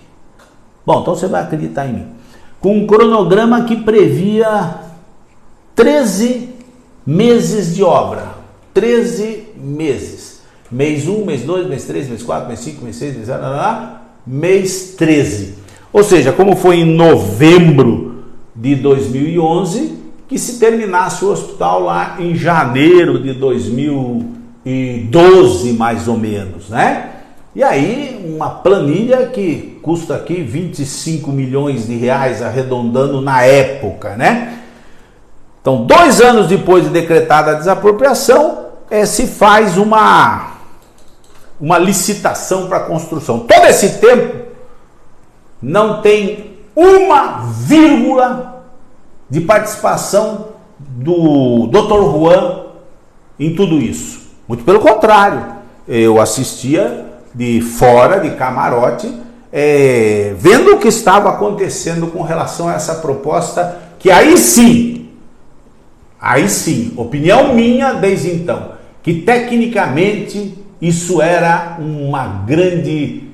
Bom, então você vai acreditar em mim. Com um cronograma que previa 13 meses de obra. 13 meses. Mês 1, mês 2, mês 3, mês 4, mês 5, mês 6, mês 7, mês 13. Ou seja, como foi em novembro de 2011, que se terminasse o hospital lá em janeiro de 2012, mais ou menos, né? E aí, uma planilha que custa aqui 25 milhões de reais, arredondando na época, né? Então, 2 anos depois de decretada a desapropriação, se faz uma licitação para a construção. Todo esse tempo, não tem uma vírgula de participação do Dr. Juan em tudo isso. Muito pelo contrário, eu assistia de fora, de camarote, vendo o que estava acontecendo com relação a essa proposta, que aí sim, opinião minha desde então, que tecnicamente isso era uma grande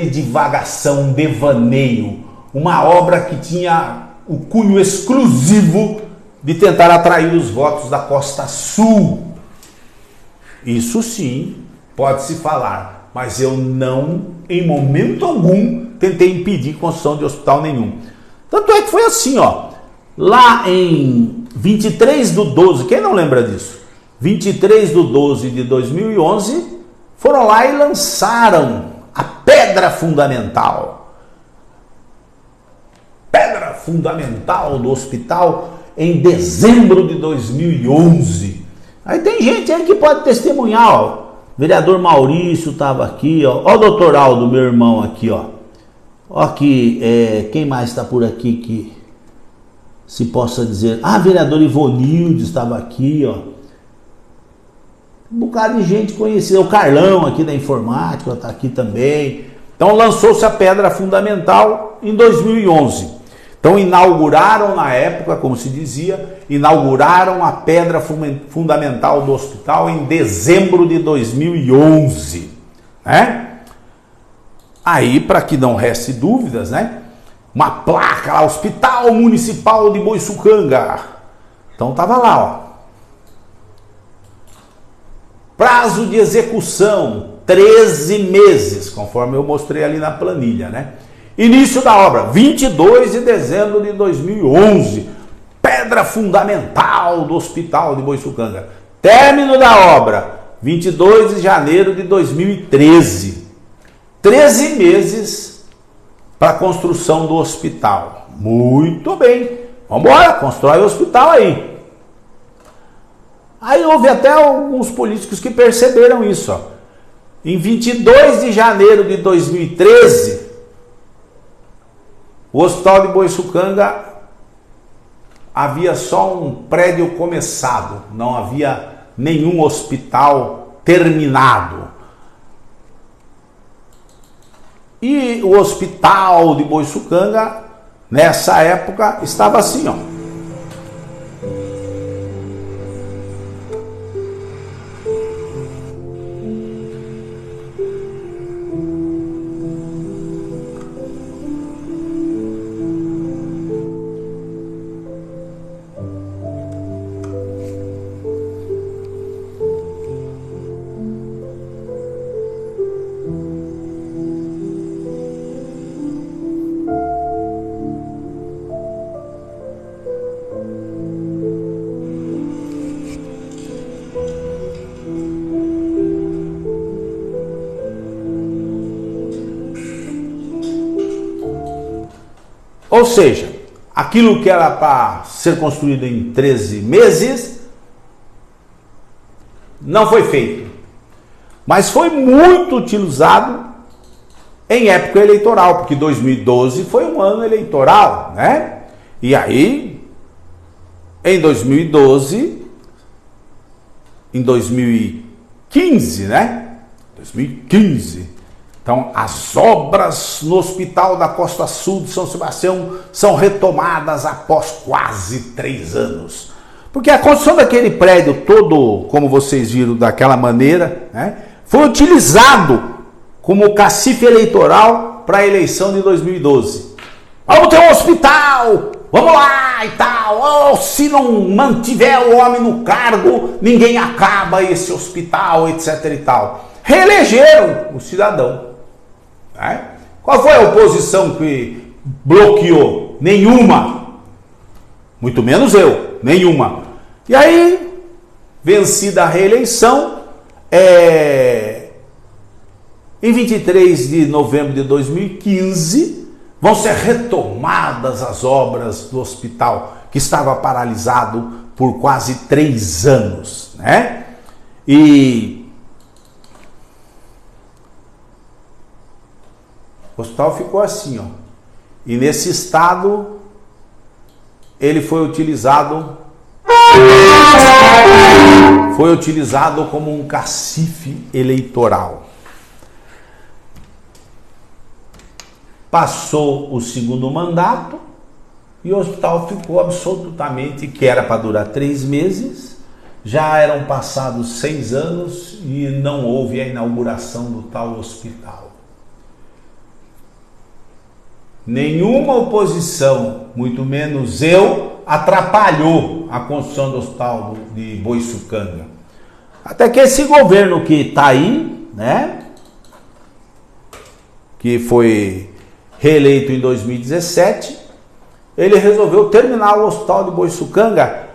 divagação, um devaneio, uma obra que tinha o cunho exclusivo de tentar atrair os votos da Costa Sul. Isso sim, pode-se falar, mas eu não, em momento algum, tentei impedir construção de hospital nenhum. Tanto é que foi assim, ó, lá em 23/12, quem não lembra disso? 23/12 de 2011, foram lá e lançaram a pedra fundamental. Pedra fundamental do hospital em dezembro de 2011. Aí tem gente aí que pode testemunhar, ó. O vereador Maurício estava aqui, ó. Ó o doutor Aldo, meu irmão aqui, ó. Ó aqui, quem mais está por aqui que se possa dizer? Ah, vereador Ivonildo estava aqui, ó. Um bocado de gente conhecida. O Carlão aqui da informática está aqui também. Então lançou-se a pedra fundamental em 2011. Então inauguraram na época, como se dizia, inauguraram a pedra fundamental do hospital em dezembro de 2011, né? Aí, para que não reste dúvidas, né? Uma placa lá, Hospital Municipal de Boiçucanga. Então tava lá, ó. Prazo de execução, 13 meses, conforme eu mostrei ali na planilha, né? Início da obra, 22 de dezembro de 2011, pedra fundamental do Hospital de Boiçucanga. Término da obra, 22 de janeiro de 2013. 13 meses para a construção do hospital. Muito bem, vamos embora, constrói o hospital aí. Aí houve até alguns políticos que perceberam isso, ó. Em 22 de janeiro de 2013, o Hospital de Boiçucanga havia só um prédio começado, não havia nenhum hospital terminado. E o Hospital de Boiçucanga, nessa época, estava assim, ó. Ou seja, aquilo que era para ser construído em 13 meses, não foi feito. Mas foi muito utilizado em época eleitoral, porque 2012 foi um ano eleitoral, né? E aí, em 2012, em 2015, né? 2015... Então, as obras no Hospital da Costa Sul de São Sebastião são retomadas após quase 3 anos. Porque a construção daquele prédio todo, como vocês viram, daquela maneira, né, foi utilizado como cacife eleitoral para a eleição de 2012. Vamos ter um hospital, vamos lá e tal. Oh, se não mantiver o homem no cargo, ninguém acaba esse hospital, etc. e tal. Reelegeram o cidadão. Qual foi a oposição que bloqueou? Nenhuma. Muito menos eu, nenhuma. E aí, vencida a reeleição, em 23 de novembro de 2015, vão ser retomadas as obras do hospital, que estava paralisado por quase 3 anos, né? E o hospital ficou assim, ó. E nesse estado, ele foi utilizado como um cacife eleitoral. Passou o segundo mandato e o hospital ficou absolutamente, que era para durar 3 meses, já eram passados 6 anos e não houve a inauguração do tal hospital. Nenhuma oposição, muito menos eu, atrapalhou a construção do Hospital de Boiçucanga. Até que esse governo que está aí, né, que foi reeleito em 2017, ele resolveu terminar o Hospital de Boiçucanga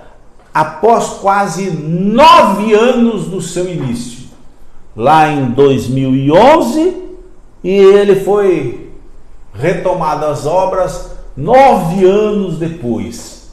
após quase 9 anos do seu início. Lá em 2011, e ele foi retomado as obras 9 anos depois.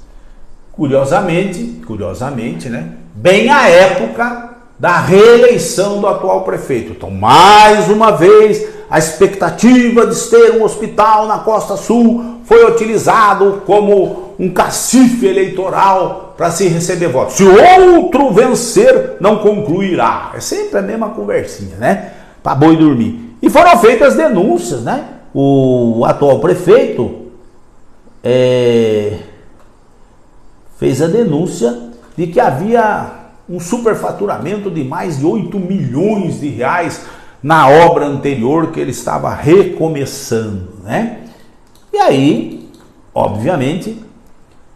Curiosamente, né? Bem à época da reeleição do atual prefeito. Então, mais uma vez, a expectativa de ter um hospital na Costa Sul foi utilizado como um cacife eleitoral para se receber votos. Se outro vencer, não concluirá. É sempre a mesma conversinha, né? Para boi dormir. E foram feitas denúncias, né? O atual prefeito fez a denúncia de que havia um superfaturamento de mais de 8 milhões de reais na obra anterior que ele estava recomeçando, né? E aí, obviamente,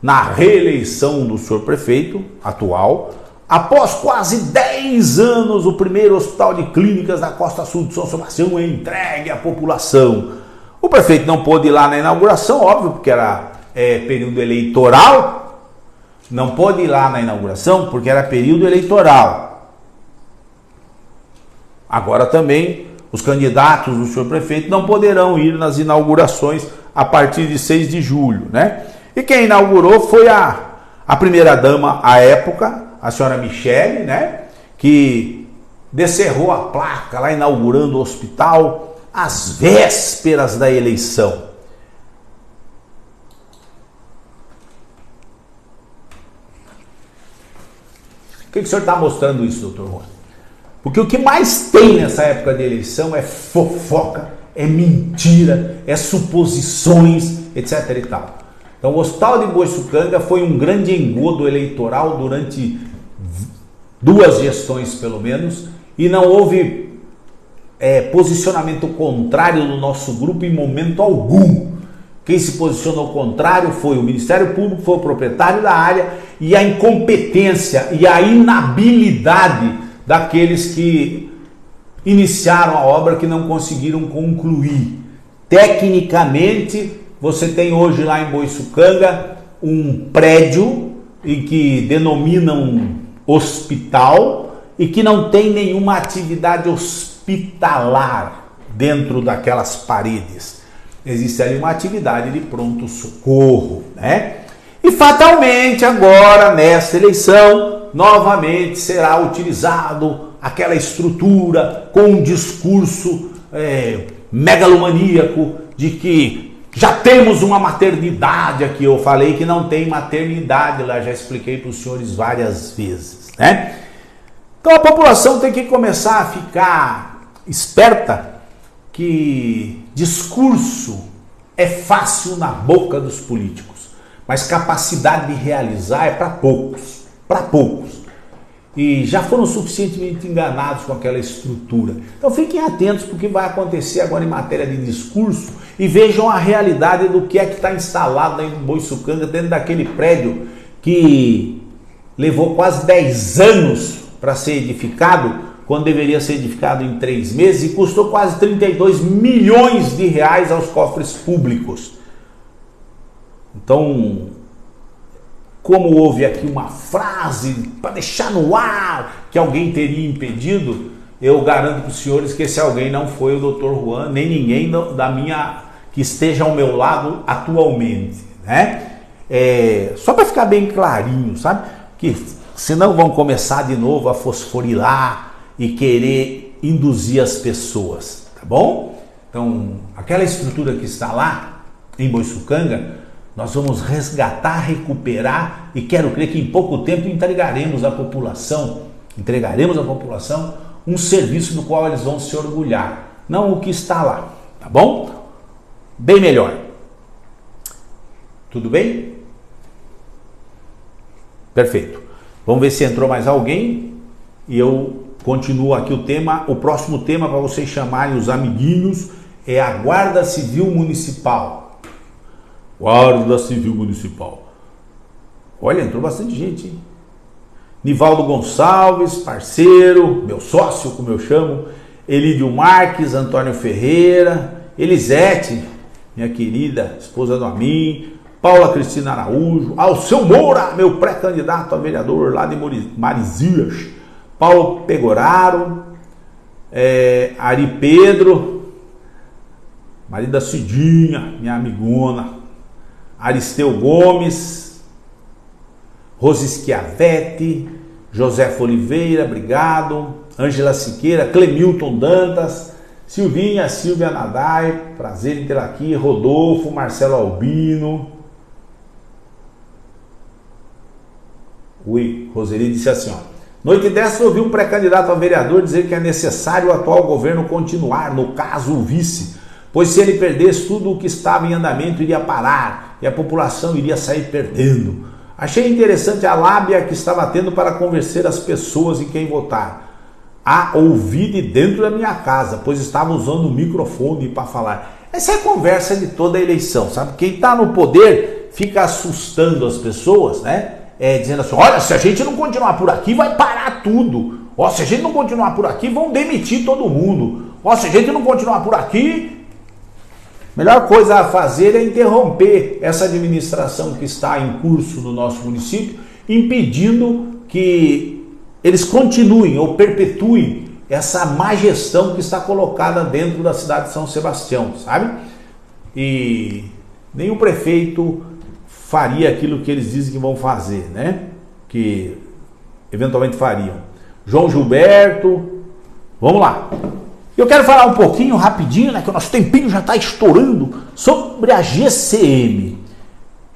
na reeleição do senhor prefeito atual, Após quase 10 anos, o primeiro hospital de clínicas da Costa Sul de São Sebastião é entregue à população. O prefeito não pôde ir lá na inauguração, óbvio, porque era período eleitoral. Não pôde ir lá na inauguração porque era período eleitoral. Agora também os candidatos do senhor prefeito não poderão ir nas inaugurações a partir de 6 de julho, né? E quem inaugurou foi a primeira-dama à época, a senhora Michele, né? Que descerrou a placa lá inaugurando o hospital às vésperas da eleição. Por que o senhor está mostrando isso, doutor Juan? Porque o que mais tem nessa época de eleição é fofoca, é mentira, é suposições, etc. e tal. Então o Hospital de Boiçucanga foi um grande engodo eleitoral durante 2 gestões pelo menos, e não houve posicionamento contrário do nosso grupo em momento algum. Quem se posicionou contrário foi o Ministério Público, foi o proprietário da área, e a incompetência e a inabilidade daqueles que iniciaram a obra que não conseguiram concluir. Tecnicamente, você tem hoje lá em Boiçucanga um prédio em que denominam hospital e que não tem nenhuma atividade hospitalar dentro daquelas paredes. Existe ali uma atividade de pronto-socorro, né? E fatalmente agora, nessa eleição, novamente será utilizado aquela estrutura com um discurso megalomaníaco de que já temos uma maternidade aqui. Eu falei que não tem maternidade lá, já expliquei para os senhores várias vezes, né? Então a população tem que começar a ficar esperta que discurso é fácil na boca dos políticos, mas capacidade de realizar é para poucos, E já foram suficientemente enganados com aquela estrutura. Então fiquem atentos porque vai acontecer agora em matéria de discurso e vejam a realidade do que é que está instalado em Boiçucanga, dentro daquele prédio que levou quase 10 anos para ser edificado, quando deveria ser edificado em 3 meses, e custou quase 32 milhões de reais aos cofres públicos. Então, como houve aqui uma frase para deixar no ar que alguém teria impedido, eu garanto para os senhores que esse alguém não foi o Dr. Juan, nem ninguém que esteja ao meu lado atualmente, né? Só para ficar bem clarinho, sabe? Que senão vão começar de novo a fosforilar e querer induzir as pessoas, tá bom? Então, aquela estrutura que está lá em Boiçucanga, nós vamos resgatar, recuperar, e quero crer que em pouco tempo entregaremos à população um serviço do qual eles vão se orgulhar, não o que está lá, tá bom? Bem melhor. Tudo bem? Perfeito. Vamos ver se entrou mais alguém e eu continuo aqui o próximo tema para vocês chamarem os amiguinhos é a Guarda Civil Municipal. Guarda Civil Municipal. Olha, entrou bastante gente, hein? Nivaldo Gonçalves, parceiro, meu sócio, como eu chamo, Elídio Marques, Antônio Ferreira, Elisete, minha querida esposa do Amin, Paula Cristina Araújo, Alceu Moura, meu pré-candidato a vereador lá de Marizias, Paulo Pegoraro, Ari Pedro, marido da Cidinha, minha amigona, Aristeu Gomes, Rose Schiavetti, José Oliveira, obrigado, Ângela Siqueira, Clemilton Dantas, Silvinha, Silvia Nadai, prazer em ter aqui, Rodolfo, Marcelo Albino. Ui, Roseli disse assim, ó: noite dessa ouvi um pré-candidato a vereador dizer que é necessário o atual governo continuar, no caso o vice, pois se ele perdesse tudo o que estava em andamento iria parar e a população iria sair perdendo. Achei interessante a lábia que estava tendo para convencer as pessoas em quem votar. Ouvi de dentro da minha casa, pois estava usando o microfone para falar. Essa é a conversa de toda a eleição, sabe? Quem está no poder fica assustando as pessoas, né? Dizendo assim, olha, se a gente não continuar por aqui, vai parar tudo. Ó, se a gente não continuar por aqui, vão demitir todo mundo. Ó, se a gente não continuar por aqui, melhor coisa a fazer é interromper essa administração que está em curso no nosso município, impedindo que eles continuem ou perpetuem essa má gestão que está colocada dentro da cidade de São Sebastião, sabe? E nem o prefeito faria aquilo que eles dizem que vão fazer, né? Que eventualmente fariam. João Gilberto, vamos lá. Eu quero falar um pouquinho, rapidinho, né? Que o nosso tempinho já está estourando, sobre a GCM.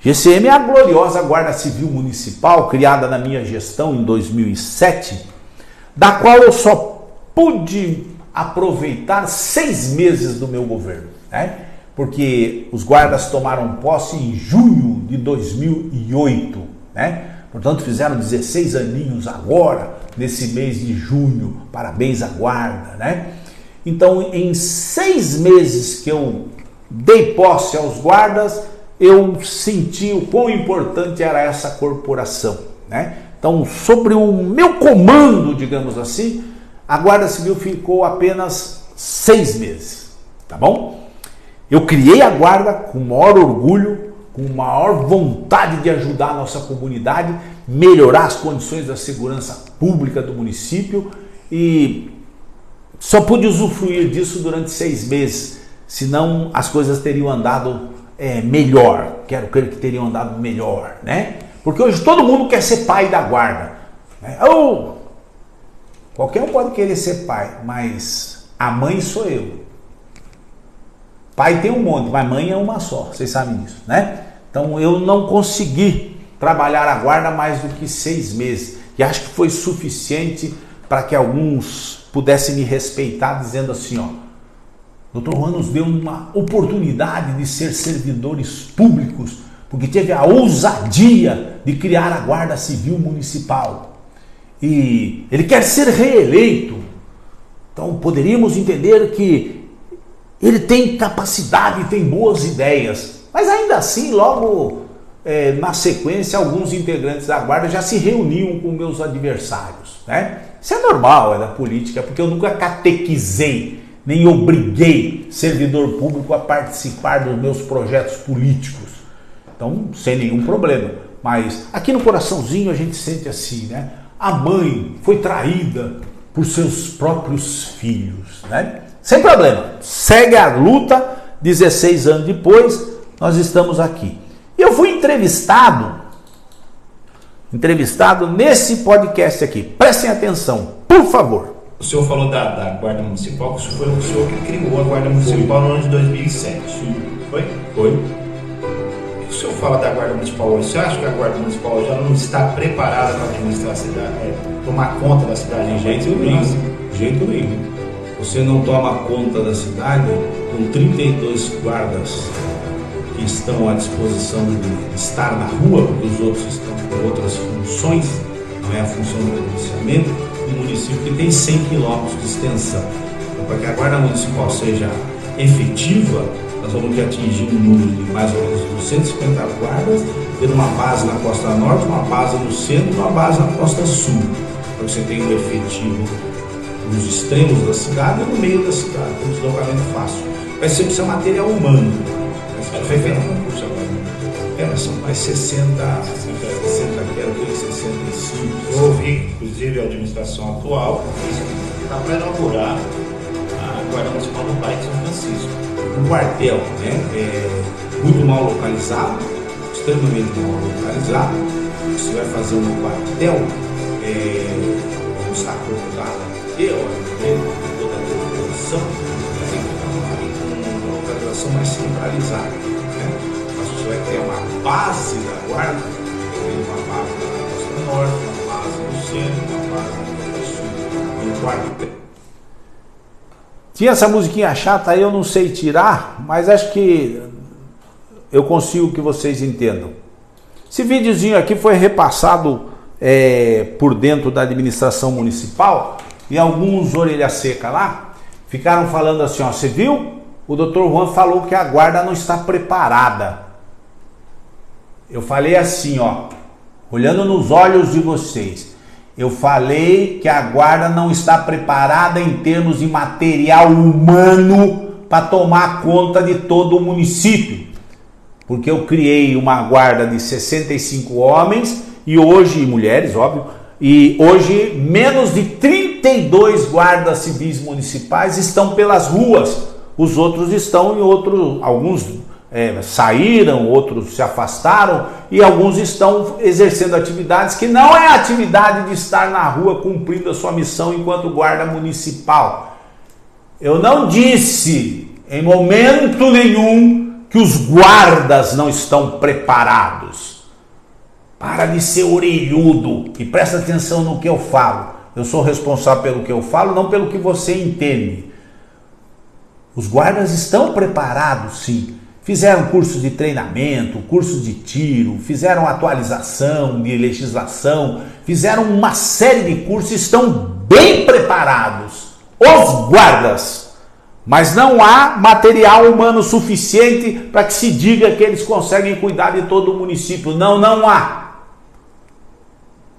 GCM é a gloriosa Guarda Civil Municipal, criada na minha gestão em 2007, da qual eu só pude aproveitar 6 meses do meu governo, né? Porque os guardas tomaram posse em junho de 2008, né? Portanto, fizeram 16 aninhos agora, nesse mês de junho. Parabéns à guarda, né? Então, em 6 meses que eu dei posse aos guardas, eu senti o quão importante era essa corporação, né? Então, sobre o meu comando, digamos assim, a Guarda Civil ficou apenas 6 meses, tá bom? Eu criei a guarda com o maior orgulho, com maior vontade de ajudar a nossa comunidade, melhorar as condições da segurança pública do município, e só pude usufruir disso durante 6 meses, senão as coisas teriam andado melhor. Quero crer que teriam andado melhor, né? Porque hoje todo mundo quer ser pai da guarda, né? Qualquer um pode querer ser pai, mas a mãe sou eu. Pai tem um monte, mas mãe é uma só, vocês sabem disso, né? Então eu não consegui trabalhar a guarda mais do que 6 meses. E acho que foi suficiente para que alguns pudessem me respeitar, dizendo assim, ó, Dr. Juan nos deu uma oportunidade de ser servidores públicos, porque teve a ousadia de criar a Guarda Civil Municipal. E ele quer ser reeleito. Então poderíamos entender que ele tem capacidade, tem boas ideias. Mas ainda assim, logo na sequência, alguns integrantes da guarda já se reuniam com meus adversários, né? Isso é normal, é da política, porque eu nunca catequizei, nem obriguei servidor público a participar dos meus projetos políticos. Então, sem nenhum problema. Mas aqui no coraçãozinho a gente sente assim, né? A mãe foi traída por seus próprios filhos, né? Sem problema. Segue a luta, 16 anos depois, nós estamos aqui. E eu fui entrevistado nesse podcast aqui. Prestem atenção, por favor. O senhor falou da Guarda Municipal, que foi o senhor que criou a Guarda Municipal no ano de 2007. Foi? Foi. O que o senhor fala da Guarda Municipal hoje? Você acha que a Guarda Municipal já não está preparada para administrar a cidade, tomar conta da cidade? De jeito nenhum. Você não toma conta da cidade com 32 guardas que estão à disposição de estar na rua, porque os outros estão com outras funções, não é a função do policiamento, um município que tem 100 quilômetros de extensão. Então, para que a Guarda Municipal seja efetiva, nós vamos atingir um número de mais ou menos 250 guardas, ter uma base na costa norte, uma base no centro e uma base na costa sul, para que você tenha um efetivo nos extremos da cidade e no meio da cidade, com um deslocamento fácil. Vai ser material humano. Foi feito um concurso agora. São mais 60, quero ter 65. Eu ouvi, inclusive, a administração atual está para inaugurar a Guarda Municipal no bairro de São Francisco. Um quartel, né? Muito mal localizado, extremamente mal localizado. Você vai fazer um quartel, vamos estar preocupado teoricamente toda a população, mas tem que uma localização mais centralizada, né? Mas você vai ter uma base da guarda, tem uma base na costa norte, uma base no centro, uma base na costa sul, um quartel. Tinha essa musiquinha chata aí, eu não sei tirar, mas acho que eu consigo que vocês entendam. Esse videozinho aqui foi repassado por dentro da administração municipal, e alguns orelha seca lá ficaram falando assim, ó, você viu? O Dr. Juan falou que a guarda não está preparada. Eu falei assim, ó, olhando nos olhos de vocês, eu falei que a guarda não está preparada em termos de material humano para tomar conta de todo o município. Porque eu criei uma guarda de 65 homens e hoje, mulheres, óbvio, e hoje menos de 32 guardas civis municipais estão pelas ruas. Os outros estão em outros, alguns saíram, outros se afastaram e alguns estão exercendo atividades que não é a atividade de estar na rua cumprindo a sua missão enquanto guarda municipal. Eu não disse em momento nenhum que os guardas não estão preparados. Para de ser orelhudo e presta atenção no que eu falo. Eu sou responsável pelo que eu falo, não pelo que você entende. Os guardas estão preparados, sim. Fizeram curso de treinamento, curso de tiro, fizeram atualização de legislação, fizeram uma série de cursos e estão bem preparados. Os guardas. Mas não há material humano suficiente para que se diga que eles conseguem cuidar de todo o município. Não há.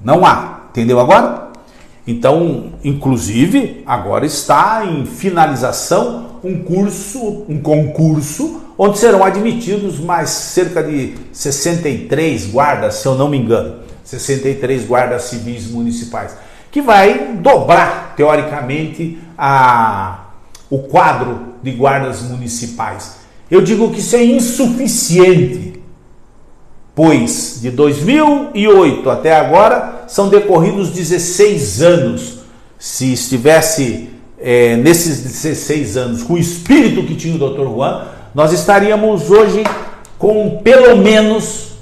Não há. Entendeu agora? Então, inclusive, agora está em finalização um concurso, onde serão admitidos mais cerca de 63 guardas, se eu não me engano, 63 guardas civis municipais, que vai dobrar, teoricamente, o quadro de guardas municipais. Eu digo que isso é insuficiente, pois de 2008 até agora são decorridos 16 anos. Se estivesse nesses 16 anos com o espírito que tinha o Dr. Juan, nós estaríamos hoje com pelo menos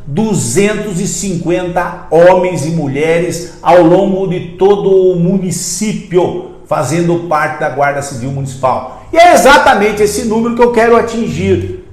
250 homens e mulheres ao longo de todo o município, fazendo parte da Guarda Civil Municipal. E é exatamente esse número que eu quero atingir,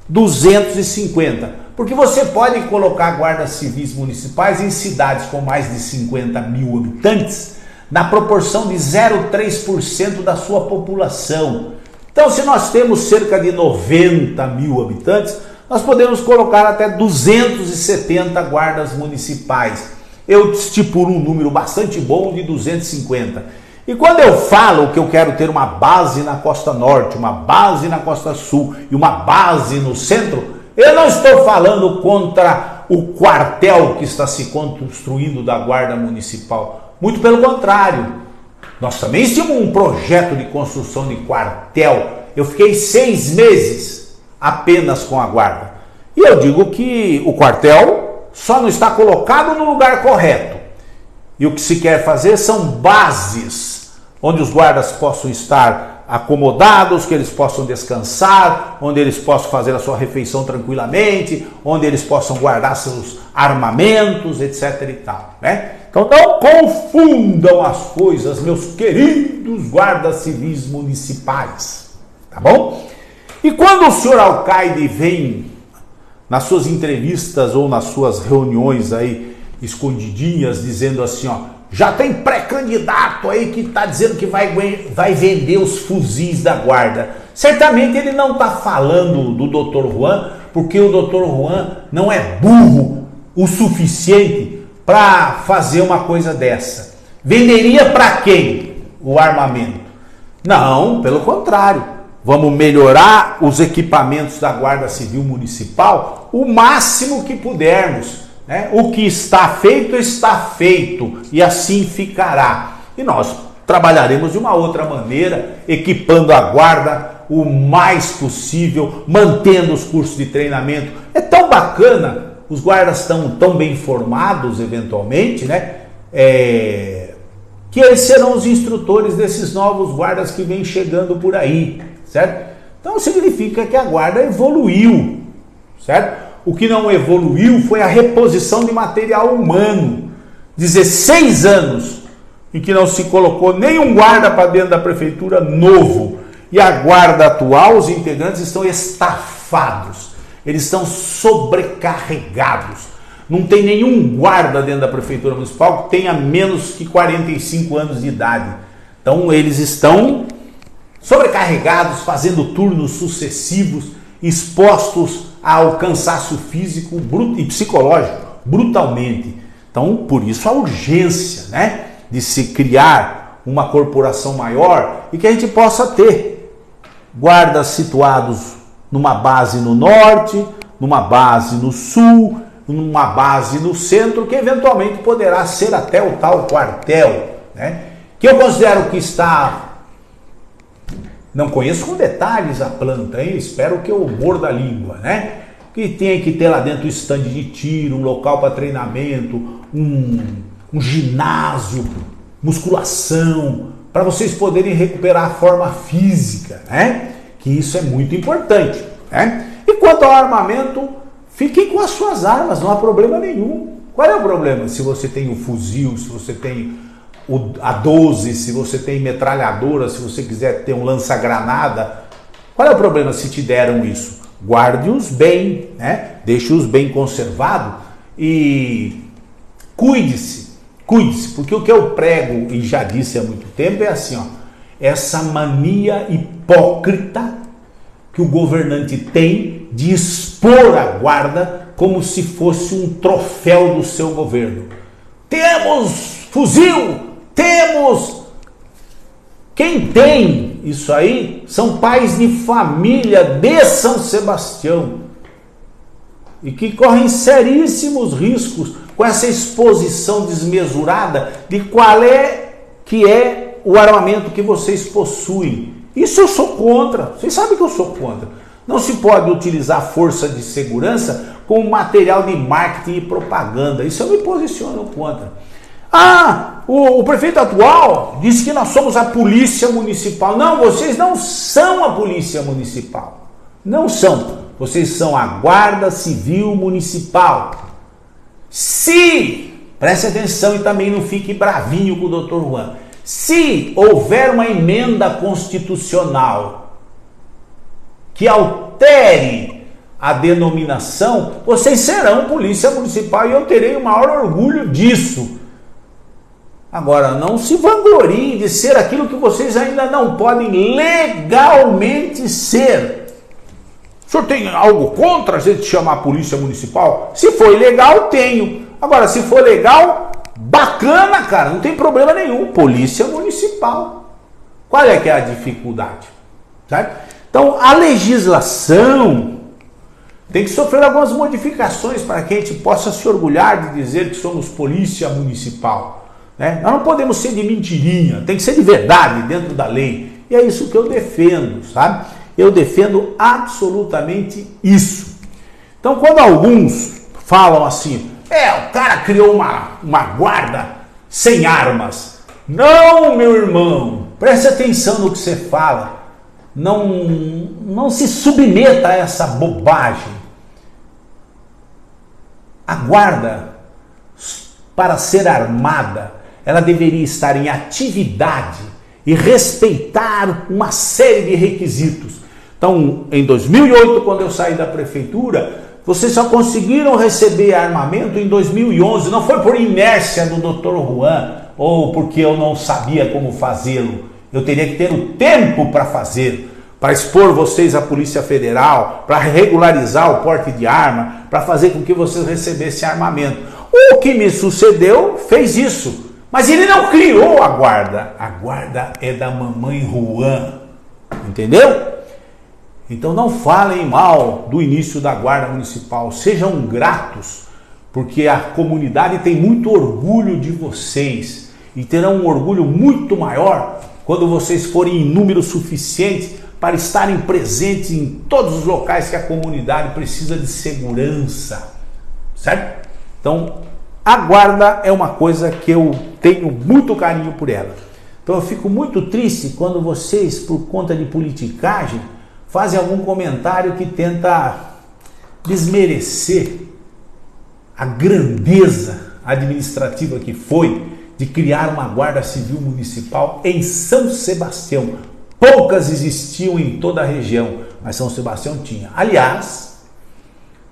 250. Porque você pode colocar guardas civis municipais em cidades com mais de 50 mil habitantes, na proporção de 0,3% da sua população. Então, se nós temos cerca de 90 mil habitantes, nós podemos colocar até 270 guardas municipais. Eu estipulo um número bastante bom de 250. E quando eu falo que eu quero ter uma base na Costa Norte, uma base na Costa Sul e uma base no centro, eu não estou falando contra o quartel que está se construindo da Guarda Municipal. Muito pelo contrário, nós também tínhamos um projeto de construção de quartel. Eu fiquei 6 meses apenas com a guarda. E eu digo que o quartel só não está colocado no lugar correto. E o que se quer fazer são bases, onde os guardas possam estar acomodados, que eles possam descansar, onde eles possam fazer a sua refeição tranquilamente, onde eles possam guardar seus armamentos, etc. e tal, né? Então não confundam as coisas, meus queridos guardas civis municipais, tá bom? E quando o senhor Alcaide vem nas suas entrevistas ou nas suas reuniões aí escondidinhas, dizendo assim, ó, já tem pré-candidato aí que está dizendo que vai vender os fuzis da guarda. Certamente ele não está falando do Dr. Juan, porque o Dr. Juan não é burro o suficiente para fazer uma coisa dessa. Venderia para quem o armamento? Não, pelo contrário. Vamos melhorar os equipamentos da Guarda Civil Municipal o máximo que pudermos, né? O que está feito e assim ficará. E nós trabalharemos de uma outra maneira, equipando a guarda o mais possível, mantendo os cursos de treinamento. É tão bacana, os guardas estão tão bem formados eventualmente, né? Que eles serão os instrutores desses novos guardas que vêm chegando por aí, certo? Então significa que a guarda evoluiu, certo? O que não evoluiu foi a reposição de material humano. 16 anos em que não se colocou nenhum guarda para dentro da prefeitura novo. E a guarda atual, os integrantes estão estafados. Eles estão sobrecarregados. Não tem nenhum guarda dentro da prefeitura municipal que tenha menos que 45 anos de idade. Então eles estão sobrecarregados, fazendo turnos sucessivos, expostos ao cansaço físico e psicológico, brutalmente. Então, por isso a urgência, né, de se criar uma corporação maior e que a gente possa ter guardas situados numa base no norte, numa base no sul, numa base no centro, que eventualmente poderá ser até o tal quartel, né, que eu considero que está... Não conheço com detalhes a planta, hein? Espero que eu morda a língua, né? Que tem que ter lá dentro um stand de tiro, um local para treinamento, um ginásio, musculação, para vocês poderem recuperar a forma física, né? Que isso é muito importante, né? E quanto ao armamento, fiquem com as suas armas, não há problema nenhum. Qual é o problema? Se você tem o fuzil, se você tem a 12, se você tem metralhadora, se você quiser ter um lança-granada, qual é o problema se te deram isso? Guarde-os bem, né? Deixe-os bem conservados e cuide-se, porque o que eu prego e já disse há muito tempo é assim, ó, essa mania hipócrita que o governante tem de expor a guarda como se fosse um troféu do seu governo. Temos fuzil! Temos! Quem tem isso aí são pais de família de São Sebastião e que correm seríssimos riscos com essa exposição desmesurada de qual é que é o armamento que vocês possuem. Isso eu sou contra, vocês sabem que eu sou contra. Não se pode utilizar força de segurança como material de marketing e propaganda, isso eu me posiciono contra. O prefeito atual disse que nós somos a polícia municipal. Não, vocês não são a polícia municipal. Não são. Vocês são a Guarda Civil Municipal. Se, preste atenção e também não fique bravinho com o Dr. Juan, se houver uma emenda constitucional que altere a denominação, vocês serão polícia municipal e eu terei o maior orgulho disso. Agora, não se vangloriem de ser aquilo que vocês ainda não podem legalmente ser. O senhor tem algo contra a gente chamar a polícia municipal? Se for ilegal, tenho. Agora, se for legal, bacana, cara, não tem problema nenhum. Polícia municipal. Qual é que é a dificuldade? Certo? Então, a legislação tem que sofrer algumas modificações para que a gente possa se orgulhar de dizer que somos polícia municipal. Né? Nós não podemos ser de mentirinha, tem que ser de verdade dentro da lei. E é isso que eu defendo, sabe? Eu defendo absolutamente isso. Então, quando alguns falam assim, o cara criou uma guarda sem armas. Não, meu irmão, preste atenção no que você fala. Não se submeta a essa bobagem. A guarda, para ser armada, ela deveria estar em atividade e respeitar uma série de requisitos. Então, em 2008, quando eu saí da prefeitura, vocês só conseguiram receber armamento em 2011. Não foi por inércia do Dr. Juan ou porque eu não sabia como fazê-lo. Eu teria que ter o tempo para fazer, para expor vocês à Polícia Federal, para regularizar o porte de arma, para fazer com que vocês recebessem armamento. O que me sucedeu fez isso. Mas ele não criou a guarda. A guarda é da mamãe Juan. Entendeu? Então não falem mal do início da guarda municipal. Sejam gratos, porque a comunidade tem muito orgulho de vocês. E terão um orgulho muito maior quando vocês forem em número suficiente para estarem presentes em todos os locais que a comunidade precisa de segurança. Certo? Então, a guarda é uma coisa que eu tenho muito carinho por ela. Então eu fico muito triste quando vocês, por conta de politicagem, fazem algum comentário que tenta desmerecer a grandeza administrativa que foi de criar uma Guarda Civil Municipal em São Sebastião. Poucas existiam em toda a região, mas São Sebastião tinha. Aliás,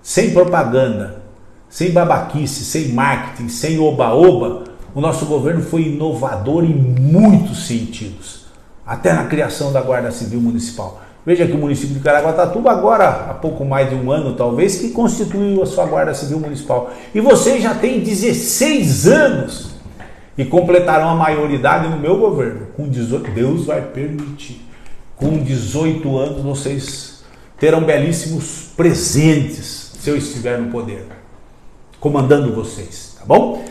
sem propaganda, sem babaquice, sem marketing, sem oba-oba, o nosso governo foi inovador em muitos sentidos, até na criação da Guarda Civil Municipal. Veja que o município de Caraguatatuba agora, há pouco mais de um ano talvez, que constituiu a sua Guarda Civil Municipal. E vocês já têm 16 anos e completarão a maioridade no meu governo. Com 18, Deus vai permitir. Com 18 anos vocês terão belíssimos presentes se eu estiver no poder, comandando vocês, tá bom?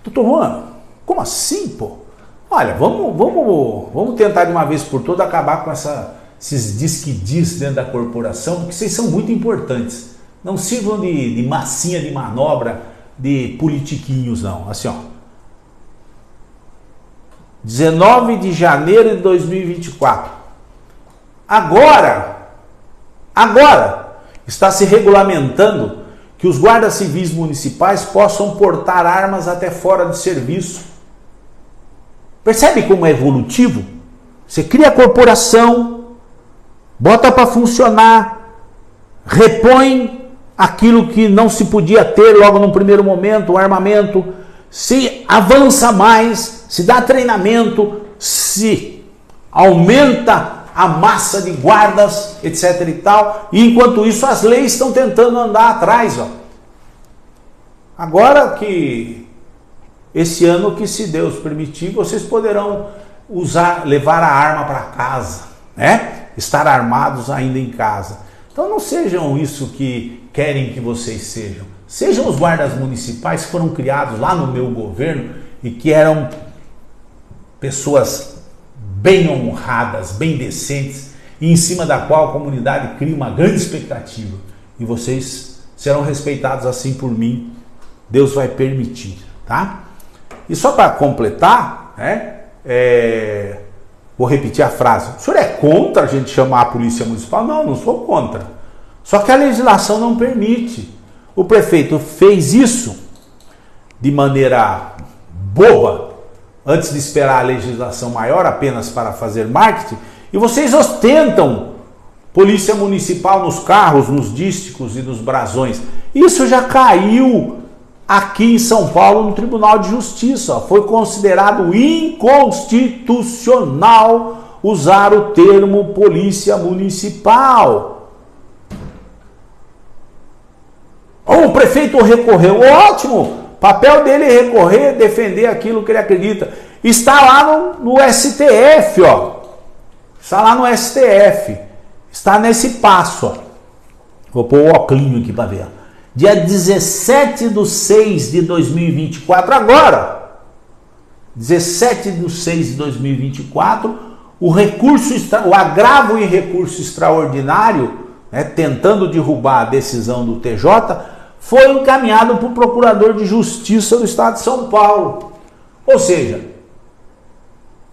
Doutor Juan, como assim, pô? Olha, vamos tentar de uma vez por todas acabar com esses diz-que-diz dentro da corporação, porque vocês são muito importantes. Não sirvam de massinha de manobra, de politiquinhos, não. Assim, ó. 19 de janeiro de 2024. Agora, está se regulamentando que os guardas civis municipais possam portar armas até fora de serviço. Percebe como é evolutivo? Você cria a corporação, bota para funcionar, repõe aquilo que não se podia ter logo no primeiro momento, o armamento, se avança mais, se dá treinamento, se aumenta a massa de guardas, etc. e tal, e enquanto isso as leis estão tentando andar atrás. Ó. Agora que esse ano, que se Deus permitir, vocês poderão levar a arma para casa, né? Estar armados ainda em casa. Então não sejam isso que querem que vocês sejam. Sejam os guardas municipais que foram criados lá no meu governo e que eram pessoas bem honradas, bem decentes, e em cima da qual a comunidade cria uma grande expectativa. E vocês serão respeitados assim por mim. Deus vai permitir, tá? E só para completar, né, vou repetir a frase. O senhor é contra a gente chamar a polícia municipal? Não, não sou contra. Só que a legislação não permite. O prefeito fez isso de maneira boba, antes de esperar a legislação maior, apenas para fazer marketing, e vocês ostentam polícia municipal nos carros, nos dísticos e nos brasões. Isso já caiu aqui em São Paulo no Tribunal de Justiça. Foi considerado inconstitucional usar o termo polícia municipal. O prefeito recorreu, ótimo, papel dele é recorrer, defender aquilo que ele acredita. Está lá no STF, ó. Está lá no STF. Está nesse passo, ó. Vou pôr o óculos aqui para ver. Dia 17/6/2024, agora, 17/6/2024, o agravo em recurso extraordinário, né, tentando derrubar a decisão do TJ, foi encaminhado para o Procurador de Justiça do Estado de São Paulo. Ou seja,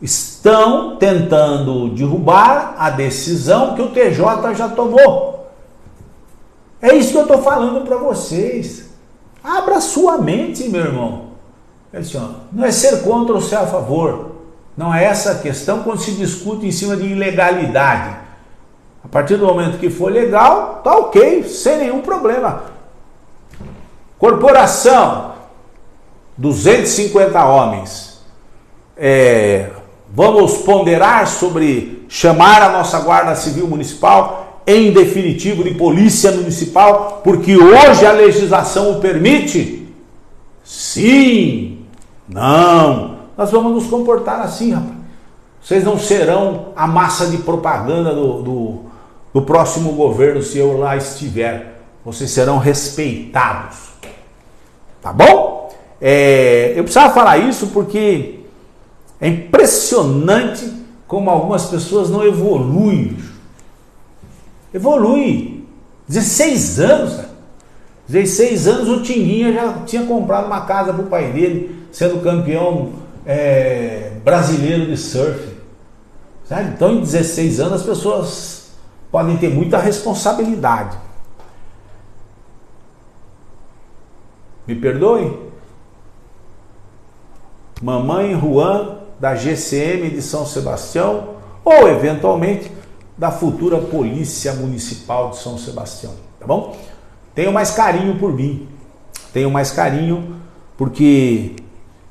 estão tentando derrubar a decisão que o TJ já tomou. É isso que eu estou falando para vocês. Abra sua mente, meu irmão. Não é ser contra ou ser a favor. Não é essa a questão quando se discute em cima de ilegalidade. A partir do momento que for legal, tá ok, sem nenhum problema. Corporação, 250 homens. Vamos ponderar sobre chamar a nossa Guarda Civil Municipal, em definitivo, de polícia municipal, porque hoje a legislação o permite? Sim. Não. Nós vamos nos comportar assim, rapaz. Vocês não serão a massa de propaganda do próximo governo se eu lá estiver. Vocês serão respeitados. Tá bom? Eu precisava falar isso porque é impressionante como algumas pessoas não evoluem. Evolui. 16 anos, cara. 16 anos o Tinguinha já tinha comprado uma casa para o pai dele, sendo campeão brasileiro de surf. Sabe? Então, em 16 anos as pessoas podem ter muita responsabilidade. Me perdoe? Mamãe Juan, da GCM de São Sebastião, ou eventualmente da futura Polícia Municipal de São Sebastião, tá bom? Tenho mais carinho por mim, tenho mais carinho porque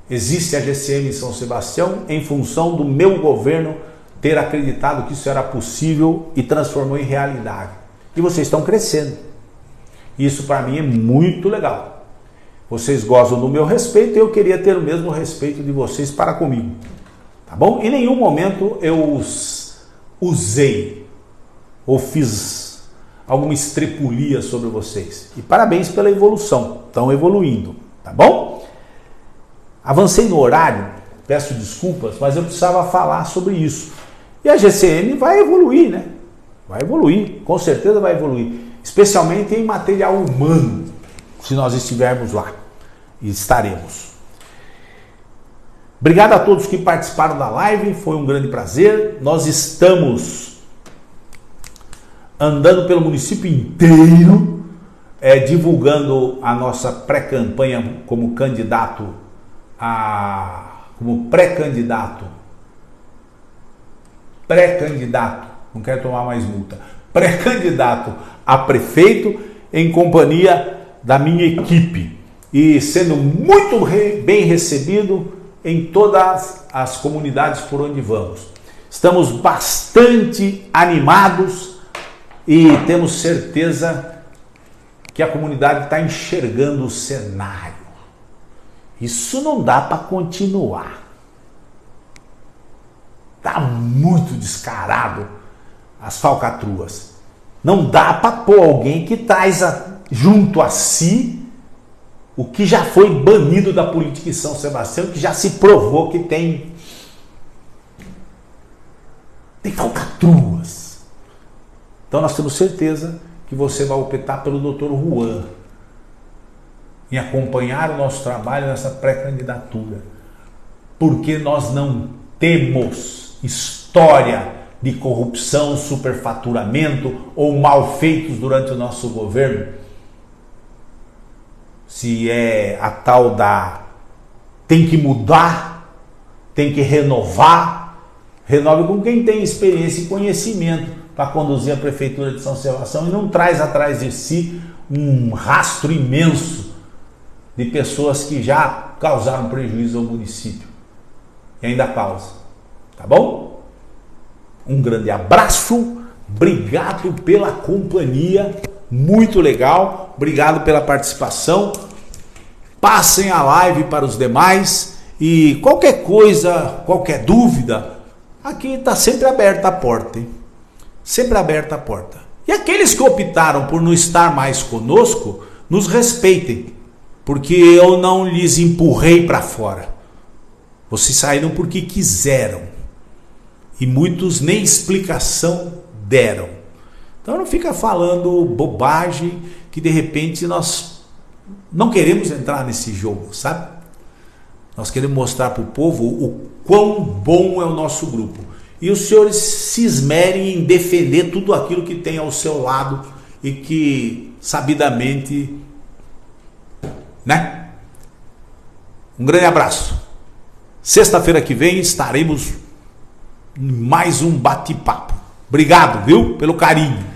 existe a GCM em São Sebastião em função do meu governo ter acreditado que isso era possível e transformou em realidade. E vocês estão crescendo. Isso para mim é muito legal. Vocês gozam do meu respeito e eu queria ter o mesmo respeito de vocês para comigo. Tá bom? Em nenhum momento eu os usei ou fiz alguma estrepulia sobre vocês. E parabéns pela evolução. Estão evoluindo. Tá bom? Avancei no horário, peço desculpas, mas eu precisava falar sobre isso. E a GCM vai evoluir, né? Vai evoluir, com certeza vai evoluir. Especialmente em material humano, se nós estivermos lá. E estaremos. Obrigado a todos que participaram da live, foi um grande prazer. Nós estamos andando pelo município inteiro, divulgando a nossa pré-campanha como pré-candidato, não quero tomar mais multa, pré-candidato a prefeito em companhia da minha equipe e sendo muito bem recebido em todas as comunidades por onde vamos. Estamos bastante animados e temos certeza que a comunidade está enxergando o cenário. Isso não dá para continuar. Está muito descarado as falcatruas. Não dá para pôr alguém que traz junto a si o que já foi banido da política em São Sebastião, que já se provou que tem falcatruas. Então nós temos certeza que você vai optar pelo Dr. Juan em acompanhar o nosso trabalho nessa pré-candidatura, porque nós não temos história de corrupção, superfaturamento ou malfeitos durante o nosso governo. Se é a tal da tem que mudar, tem que renovar, renove com quem tem experiência e conhecimento para conduzir a prefeitura de São Sebastião e não traz atrás de si um rastro imenso de pessoas que já causaram prejuízo ao município e ainda causam. Tá bom? Um grande abraço, obrigado pela companhia, muito legal, obrigado pela participação. Passem a live para os demais e qualquer coisa, qualquer dúvida, aqui está sempre aberta a porta, hein? Sempre aberta a porta. E aqueles que optaram por não estar mais conosco, nos respeitem, porque eu não lhes empurrei para fora. Vocês saíram porque quiseram. E muitos nem explicação deram. Então não fica falando bobagem que de repente nós não queremos entrar nesse jogo, sabe? Nós queremos mostrar para o povo o quão bom é o nosso grupo. E os senhores se esmerem em defender tudo aquilo que tem ao seu lado e que sabidamente, né? Um grande abraço. Sexta-feira que vem estaremos em mais um bate-papo. Obrigado, viu? Pelo carinho.